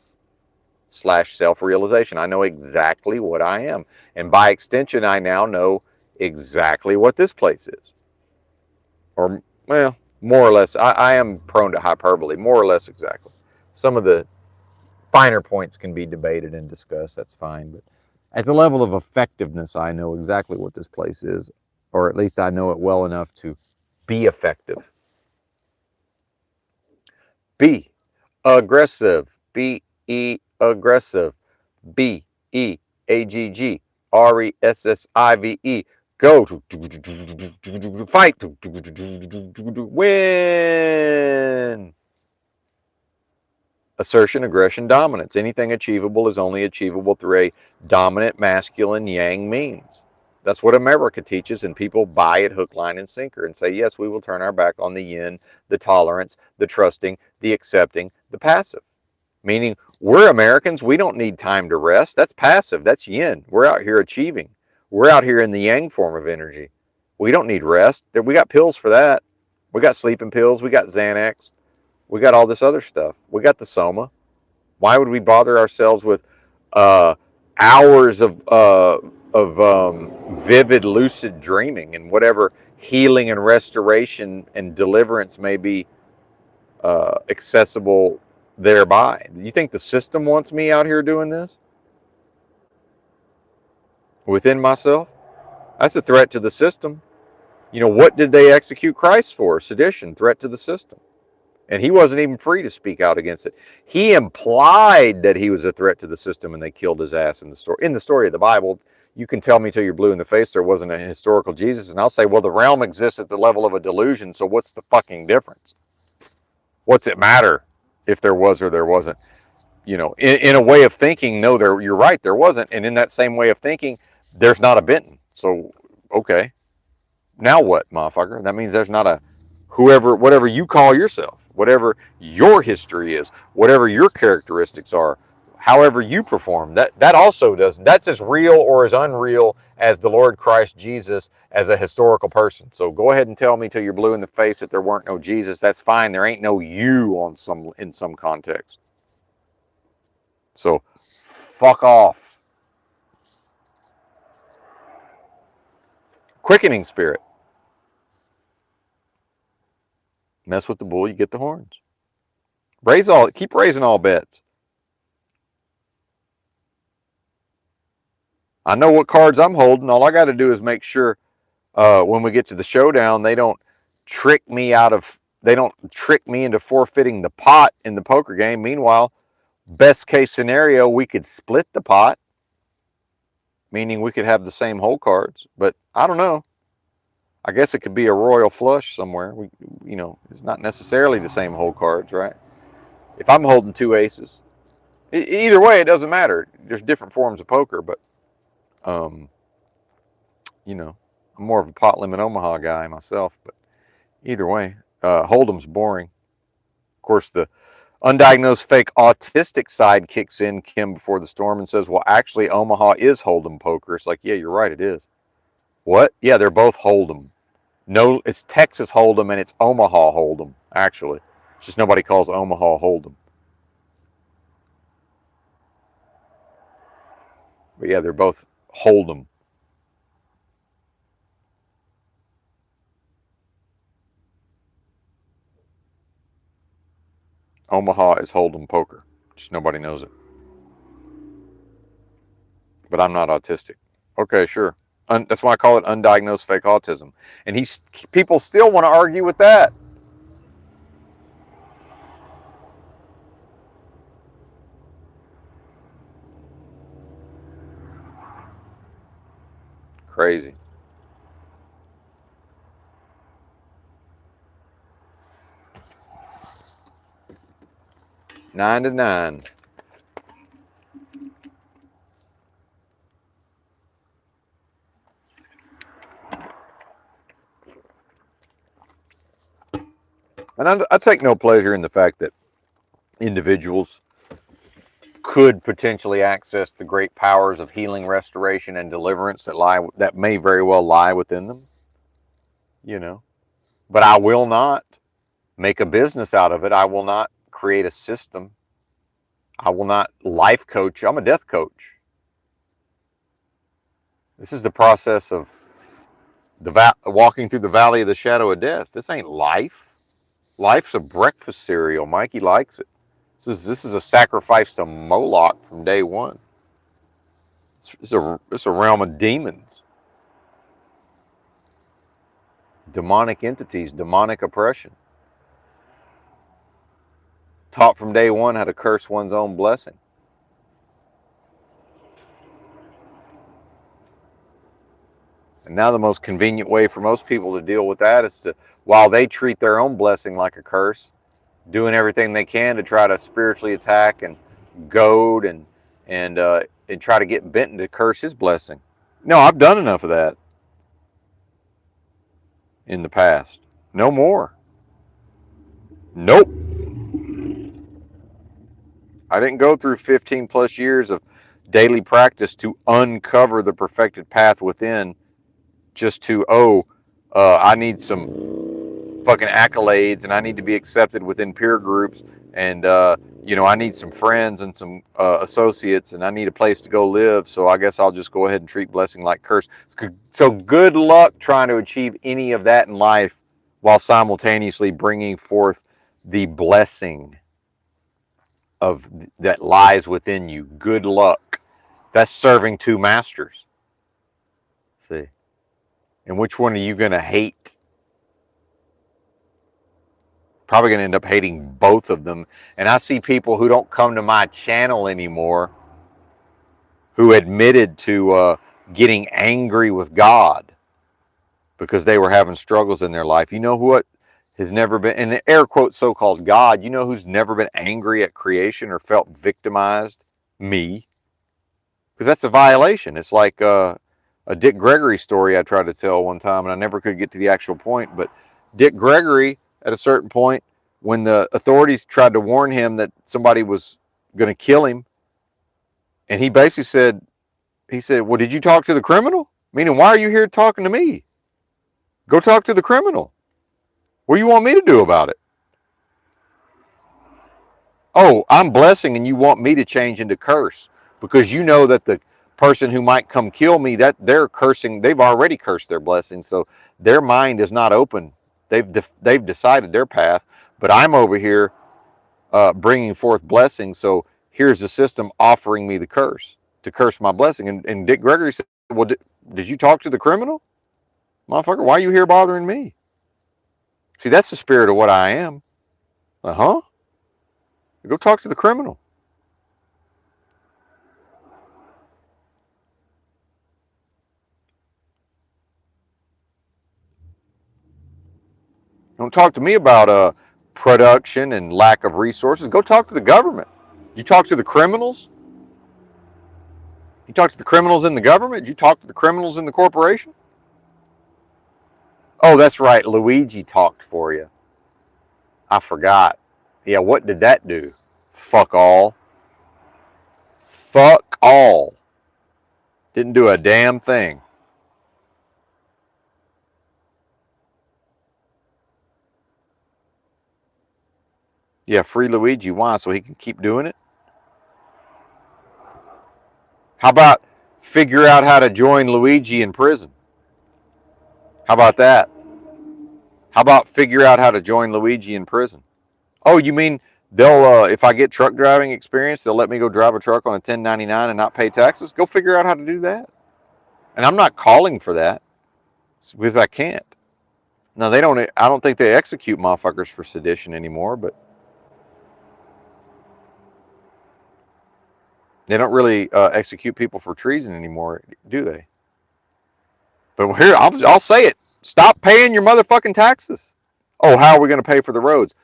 / self-realization. I know exactly what I am. And by extension, I now know exactly what this place is. Or, well, more or less. I am prone to hyperbole, more or less exactly. Some of the finer points can be debated and discussed. That's fine. But at the level of effectiveness, I know exactly what this place is. Or at least I know it well enough to be effective. Be aggressive. Be aggressive. BEAGGRESSIVE. Go. Fight. Win. Assertion, aggression, dominance. Anything achievable is only achievable through a dominant masculine yang means. That's what America teaches, and people buy it hook, line, and sinker and say, yes, we will turn our back on the yin, the tolerance, the trusting, the accepting, the passive. Meaning, we're Americans, we don't need time to rest. That's passive, that's yin. We're out here achieving. We're out here in the yang form of energy. We don't need rest. We got pills for that. We got sleeping pills, we got Xanax. We got all this other stuff. We got the Soma. Why would we bother ourselves with hours of vivid, lucid dreaming and whatever healing and restoration and deliverance may be accessible thereby? Do you think the system wants me out here doing this within myself? That's a threat to the system. You know, what did they execute Christ for? Sedition, threat to the system. And he wasn't even free to speak out against it. He implied that he was a threat to the system, and they killed his ass in the story. In the story of the Bible, you can tell me till you're blue in the face there wasn't a historical Jesus, and I'll say, well, the realm exists at the level of a delusion, so what's the fucking difference? What's it matter if there was or there wasn't? You know, in a way of thinking, no, you're right, there wasn't. And in that same way of thinking, there's not a Benton. So, okay. Now what, motherfucker? That means there's not a whatever you call yourself, whatever your history is, whatever your characteristics are, however you perform. That also doesn't. That's as real or as unreal as the Lord Christ Jesus as a historical person. So go ahead and tell me till you're blue in the face that there weren't no Jesus. That's fine. There ain't no you in some context. So fuck off. Quickening spirit. Mess with the bull, you get the horns. Keep raising all bets. I know what cards I'm holding. All I got to do is make sure when we get to the showdown, they don't trick me into forfeiting the pot in the poker game. Meanwhile, best case scenario, we could split the pot, meaning we could have the same hole cards. But I don't know. I guess it could be a royal flush somewhere. It's not necessarily the same hole cards, right? If I'm holding two aces, either way, it doesn't matter. There's different forms of poker, but I'm more of a pot limit Omaha guy myself. But either way, Hold'em's boring. Of course, the undiagnosed fake autistic side kicks in, Kim, before the storm and says, well, actually, Omaha is Hold'em poker. It's like, yeah, you're right, it is. What? Yeah, they're both Hold'em. No, it's Texas Hold'em and it's Omaha Hold'em, actually. It's just nobody calls Omaha Hold'em. But yeah, they're both Hold'em. Omaha is Hold'em poker. Just nobody knows it. But I'm not autistic. Okay, sure. That's why I call it undiagnosed fake autism. And people still want to argue with that. Crazy. Nine to nine. And I take no pleasure in the fact that individuals could potentially access the great powers of healing, restoration, and deliverance that may very well lie within them. But I will not make a business out of it. I will not create a system. I will not life coach. I'm a death coach. This is the process of walking through the valley of the shadow of death. This ain't life. Life's a breakfast cereal. Mikey likes it. This is a sacrifice to Moloch from day one. It's a realm of demons, demonic entities, demonic oppression. Taught from day one how to curse one's own blessing. And now the most convenient way for most people to deal with that is while they treat their own blessing like a curse, doing everything they can to try to spiritually attack and goad and try to get Benton to curse his blessing. No, I've done enough of that in the past. No more. Nope. I didn't go through 15 plus years of daily practice to uncover the perfected path within just to, I need some fucking accolades and I need to be accepted within peer groups and I need some friends and some associates, and I need a place to go live. So I guess I'll just go ahead and treat blessing like curse. So good luck trying to achieve any of that in life while simultaneously bringing forth the blessing of that lies within you. Good luck. That's serving two masters. See, and which one are you going to hate? Probably going to end up hating both of them. And I see people who don't come to my channel anymore who admitted to getting angry with God because they were having struggles in their life. You know what has never been, in the air quote, so-called God, you know who's never been angry at creation or felt victimized? Me. Because that's a violation. It's like a Dick Gregory story I tried to tell one time, and I never could get to the actual point. But Dick Gregory, at a certain point, when the authorities tried to warn him that somebody was going to kill him, and he basically said, well, did you talk to the criminal? Meaning, why are you here talking to me? Go talk to the criminal. What do you want me to do about it? Oh, I'm blessing and you want me to change into curse because you know that the person who might come kill me, that they're cursing, they've already cursed their blessing, so their mind is not open. They've decided their path, but I'm over here bringing forth blessing, so here's the system offering me the curse, to curse my blessing. And Dick Gregory said, well, did you talk to the criminal? Motherfucker, why are you here bothering me? See, that's the spirit of what I am. Uh-huh. Go talk to the criminal. Don't talk to me about production and lack of resources. Go talk to the government. You talk to the criminals? You talk to the criminals in the government? You talk to the criminals in the corporation? Oh, that's right. Luigi talked for you. I forgot. Yeah, what did that do? Fuck all. Fuck all. Didn't do a damn thing. Yeah, free Luigi. Why? So he can keep doing it? How about figure out how to join Luigi in prison? How about that? How about figure out how to join Luigi in prison? Oh, you mean they'll, if I get truck driving experience, they'll let me go drive a truck on a 1099 and not pay taxes? Go figure out how to do that. And I'm not calling for that because I can't. No, they don't. I don't think they execute motherfuckers for sedition anymore, but they don't really execute people for treason anymore, do they? But here, I'll say it. Stop paying your motherfucking taxes. Oh, how are we going to pay for the roads?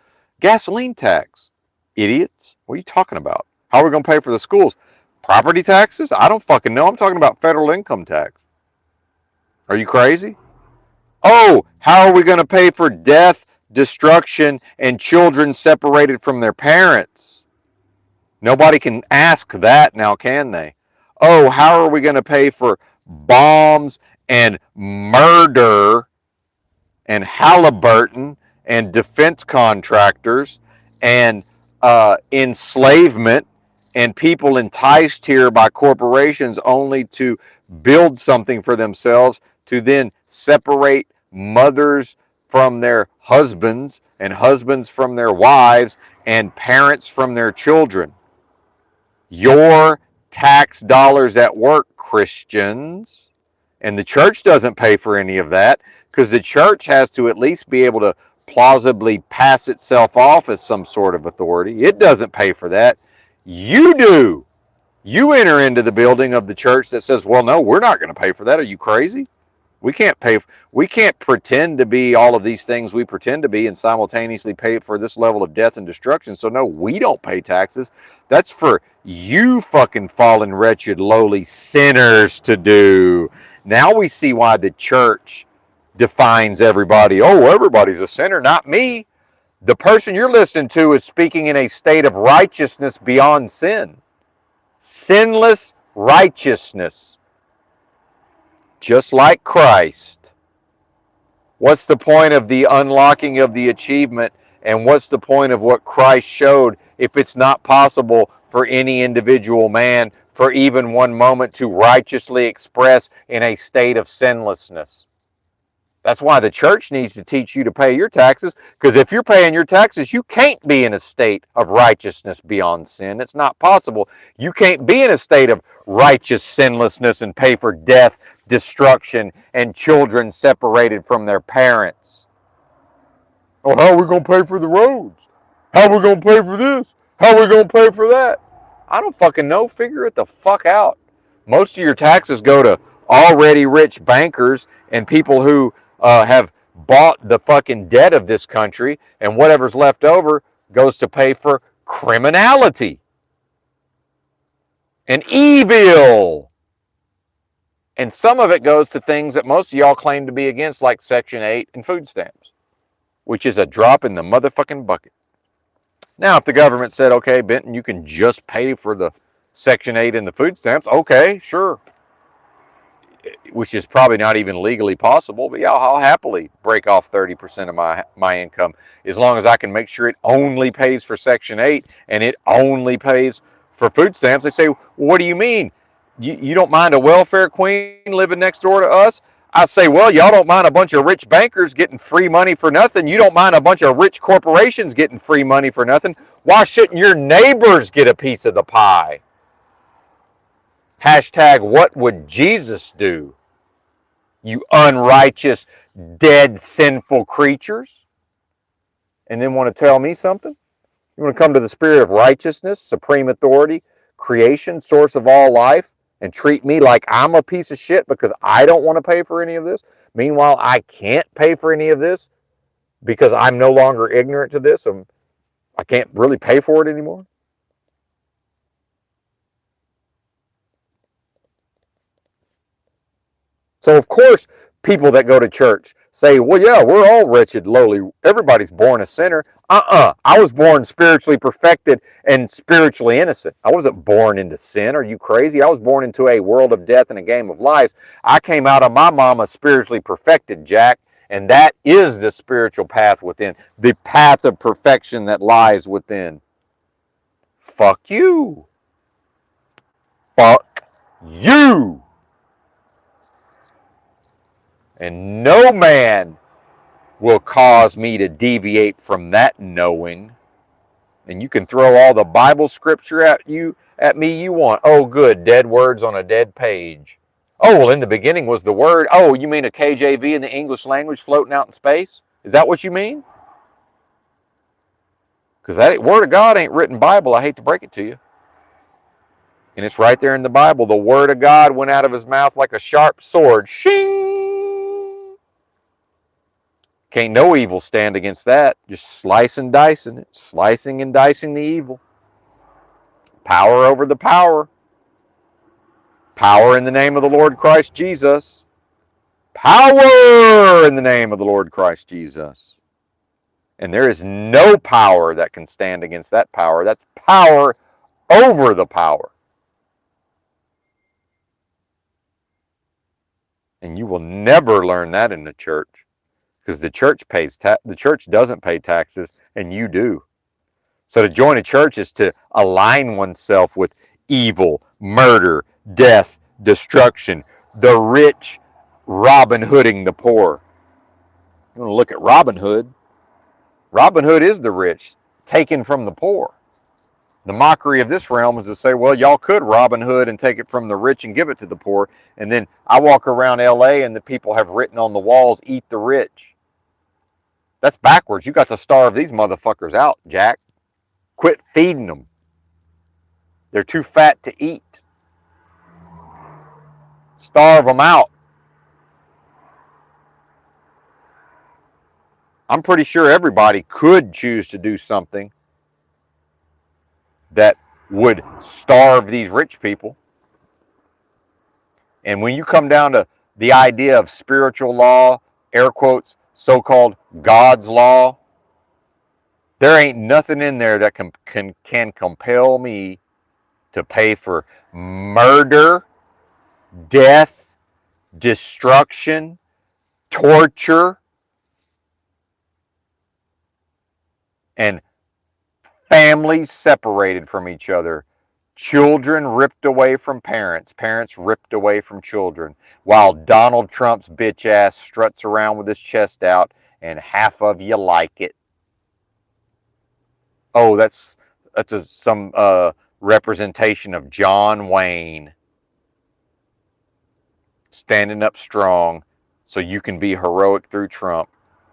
Gasoline tax. Idiots. What are you talking about? How are we going to pay for the schools? Property taxes? I don't fucking know. I'm talking about federal income tax. Are you crazy? Oh, how are we going to pay for death, destruction, and children separated from their parents? Nobody can ask that now, can they? Oh, how are we going to pay for bombs and murder and Halliburton and defense contractors and enslavement and people enticed here by corporations only to build something for themselves to then separate mothers from their husbands and husbands from their wives and parents from their children? Your tax dollars at work, Christians. And the church doesn't pay for any of that because the church has to at least be able to plausibly pass itself off as some sort of authority. It doesn't pay for that. You do. You enter into the building of the church that says, well, no, we're not going to pay for that. Are you crazy? We can't pay. We can't pretend to be all of these things we pretend to be and simultaneously pay for this level of death and destruction. So no, we don't pay taxes. That's for you fucking fallen, wretched, lowly sinners to do. Now we see why the church defines everybody. Oh, everybody's a sinner, not me. The person you're listening to is speaking in a state of righteousness beyond sin. Sinless righteousness. Just like Christ. What's the point of the unlocking of the achievement And what's the point of what Christ showed if it's not possible for any individual man for even one moment to righteously express in a state of sinlessness? That's why the church needs to teach you to pay your taxes, because if you're paying your taxes, you can't be in a state of righteousness beyond sin. It's not possible. You can't be in a state of righteous sinlessness and pay for death, destruction, and children separated from their parents. Oh, how are we going to pay for the roads? How are we going to pay for this? How are we going to pay for that? I don't fucking know. Figure it the fuck out. Most of your taxes go to already rich bankers and people who have bought the fucking debt of this country, and whatever's left over goes to pay for criminality and evil. And some of it goes to things that most of y'all claim to be against, like Section 8 and food stamps, which is a drop in the motherfucking bucket. Now, if the government said, okay, Benton, you can just pay for the Section 8 and the food stamps, okay, sure. Which is probably not even legally possible, but yeah, I'll happily break off 30% of my income as long as I can make sure it only pays for Section 8 and it only pays for food stamps. They say, well, what do you mean? You don't mind a welfare queen living next door to us? I say, well, y'all don't mind a bunch of rich bankers getting free money for nothing. You don't mind a bunch of rich corporations getting free money for nothing. Why shouldn't your neighbors get a piece of the pie? Hashtag, what would Jesus do? You unrighteous, dead, sinful creatures. And then want to tell me something? You want to come to the spirit of righteousness, supreme authority, creation, source of all life, and treat me like I'm a piece of shit because I don't want to pay for any of this? Meanwhile, I can't pay for any of this because I'm no longer ignorant to this and I can't really pay for it anymore? So, of course, people that go to church say, well, yeah, we're all wretched, lowly. Everybody's born a sinner. I was born spiritually perfected and spiritually innocent. I wasn't born into sin. Are you crazy? I was born into a world of death and a game of lies. I came out of my mama spiritually perfected, Jack. And that is the spiritual path within, the path of perfection that lies within. Fuck you. Fuck you. And no man will cause me to deviate from that knowing. And you can throw all the Bible scripture at me you want. Oh, good, dead words on a dead page. Oh, well, in the beginning was the word. Oh, you mean a KJV in the English language floating out in space? Is that what you mean? Because that word of God ain't written Bible. I hate to break it to you. And it's right there in the Bible. The word of God went out of his mouth like a sharp sword. Shing! Can't no evil stand against that. Just slicing and dicing it. Slicing and dicing the evil. Power over the power. Power in the name of the Lord Christ Jesus. Power in the name of the Lord Christ Jesus. And there is no power that can stand against that power. That's power over the power. And you will never learn that in the church, because the church the church doesn't pay taxes, and you do. So to join a church is to align oneself with evil, murder, death, destruction, the rich Robin Hooding the poor. You want to look at Robin Hood? Robin Hood is the rich, taken from the poor. The mockery of this realm is to say, well, y'all could Robin Hood and take it from the rich and give it to the poor. And then I walk around LA and the people have written on the walls, eat the rich. That's backwards. You got to starve these motherfuckers out, Jack. Quit feeding them. They're too fat to eat. Starve them out. I'm pretty sure everybody could choose to do something that would starve these rich people. And when you come down to the idea of spiritual law, air quotes, so-called God's law, there ain't nothing in there that can compel me to pay for murder, death, destruction, torture, and families separated from each other, children ripped away from parents, parents ripped away from children, while Donald Trump's bitch ass struts around with his chest out, and half of you like it. Oh, that's some representation of John Wayne standing up strong so you can be heroic through Trump,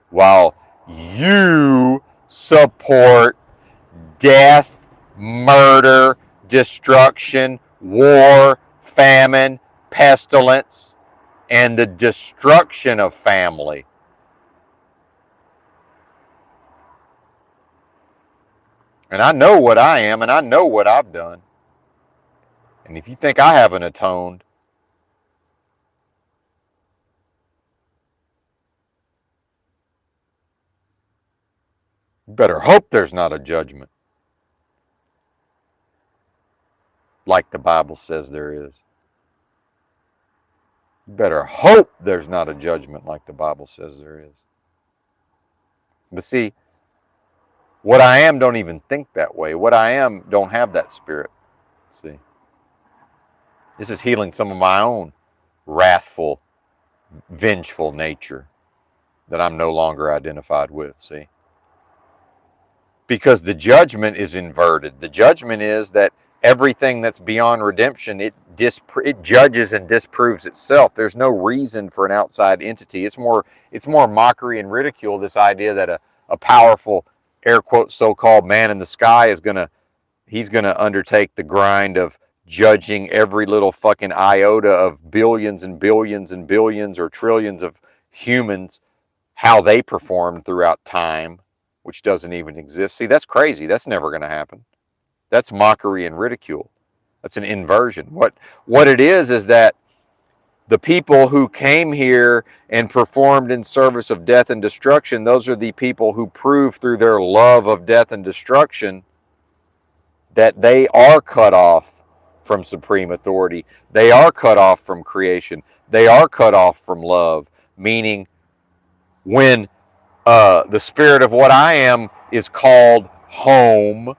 while you support death, murder, destruction, war, famine, pestilence, and the destruction of family. And I know what I am, and I know what I've done. And if you think I haven't atoned, you better hope there's not a judgment like the Bible says there is. You better hope there's not a judgment like the Bible says there is. But see, what I am don't even think that way. What I am don't have that spirit. See, this is healing some of my own wrathful, vengeful nature that I'm no longer identified with. See, because the judgment is inverted. The judgment is that everything that's beyond redemption, it judges and disproves itself. There's no reason for an outside entity. It's more mockery and ridicule, this idea that a powerful, air quote, so-called man in the sky is he's gonna undertake the grind of judging every little fucking iota of billions and billions and billions or trillions of humans, how they performed throughout time, which doesn't even exist. See, that's crazy. That's never going to happen. That's mockery and ridicule. That's an inversion. What it is that the people who came here and performed in service of death and destruction, those are the people who prove through their love of death and destruction that they are cut off from supreme authority. They are cut off from creation. They are cut off from love, meaning when the spirit of what I am is called home,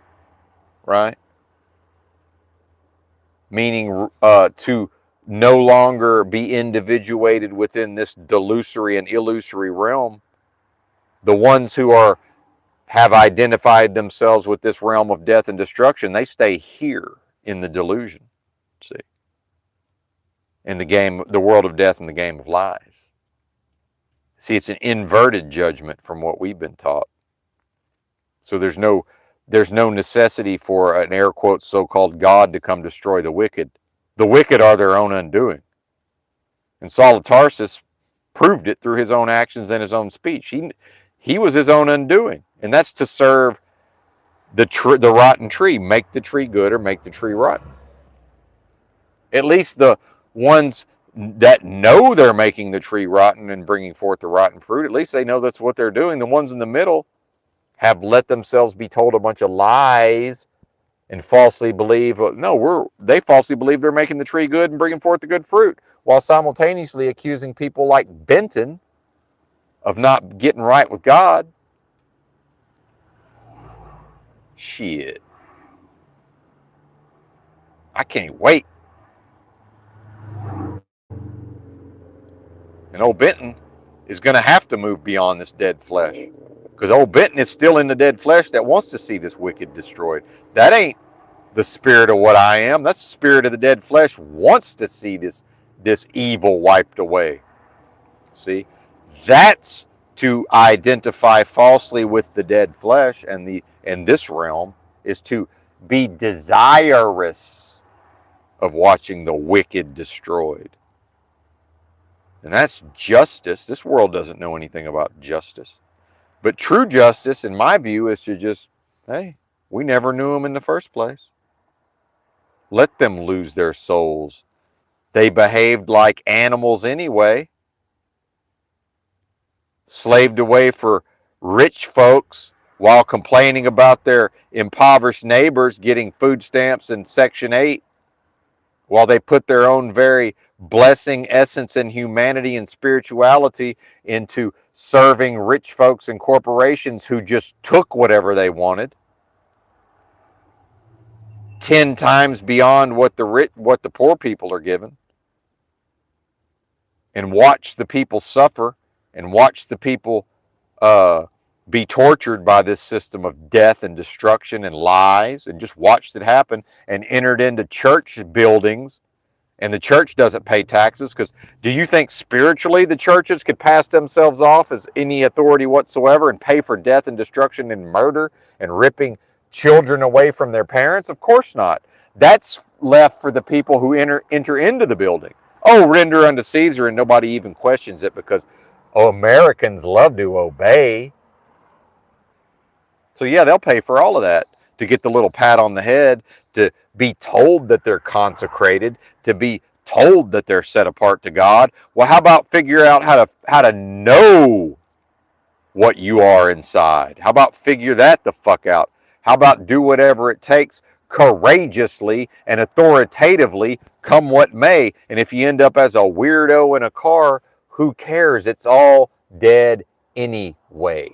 right? Meaning to no longer be individuated within this delusory and illusory realm. The ones who have identified themselves with this realm of death and destruction, they stay here in the delusion, see, in the world of death and the game of lies. See, it's an inverted judgment from what we've been taught. So there's no necessity for an air quote so-called God to come destroy the wicked. The wicked are their own undoing. And Saul of Tarsus proved it through his own actions and his own speech. He was his own undoing. And that's to serve the rotten tree. Make the tree good or make the tree rotten. At least the ones that know they're making the tree rotten and bringing forth the rotten fruit, at least they know that's what they're doing. The ones in the middle have let themselves be told a bunch of lies and falsely believe, they falsely believe they're making the tree good and bringing forth the good fruit, while simultaneously accusing people like Benton of not getting right with God. Shit. I can't wait. And old Benton is going to have to move beyond this dead flesh. Because old Benton is still in the dead flesh that wants to see this wicked destroyed. That ain't the spirit of what I am. That's the spirit of the dead flesh wants to see this evil wiped away. See? That's to identify falsely with the dead flesh, and this realm is to be desirous of watching the wicked destroyed. And that's justice. This world doesn't know anything about justice. But true justice, in my view, is to just, hey, we never knew them in the first place. Let them lose their souls. They behaved like animals anyway. Slaved away for rich folks while complaining about their impoverished neighbors getting food stamps and Section 8, while they put their own very blessing, essence, and humanity and spirituality into serving rich folks and corporations who just took whatever they wanted, 10 times beyond what the poor people are given, and watch the people suffer and watch the people be tortured by this system of death and destruction and lies, and just watched it happen, and entered into church buildings, and the church doesn't pay taxes. Because do you think spiritually the churches could pass themselves off as any authority whatsoever and pay for death and destruction and murder and ripping children away from their parents? Of course not. That's left for the people who enter into the building. Oh, render unto Caesar, and nobody even questions it because Americans love to obey. So yeah, they'll pay for all of that to get the little pat on the head, to be told that they're consecrated, to be told that they're set apart to God. Well, how about figure out how to know what you are inside? How about figure that the fuck out? How about do whatever it takes courageously and authoritatively, come what may? And if you end up as a weirdo in a car, who cares? It's all dead anyway.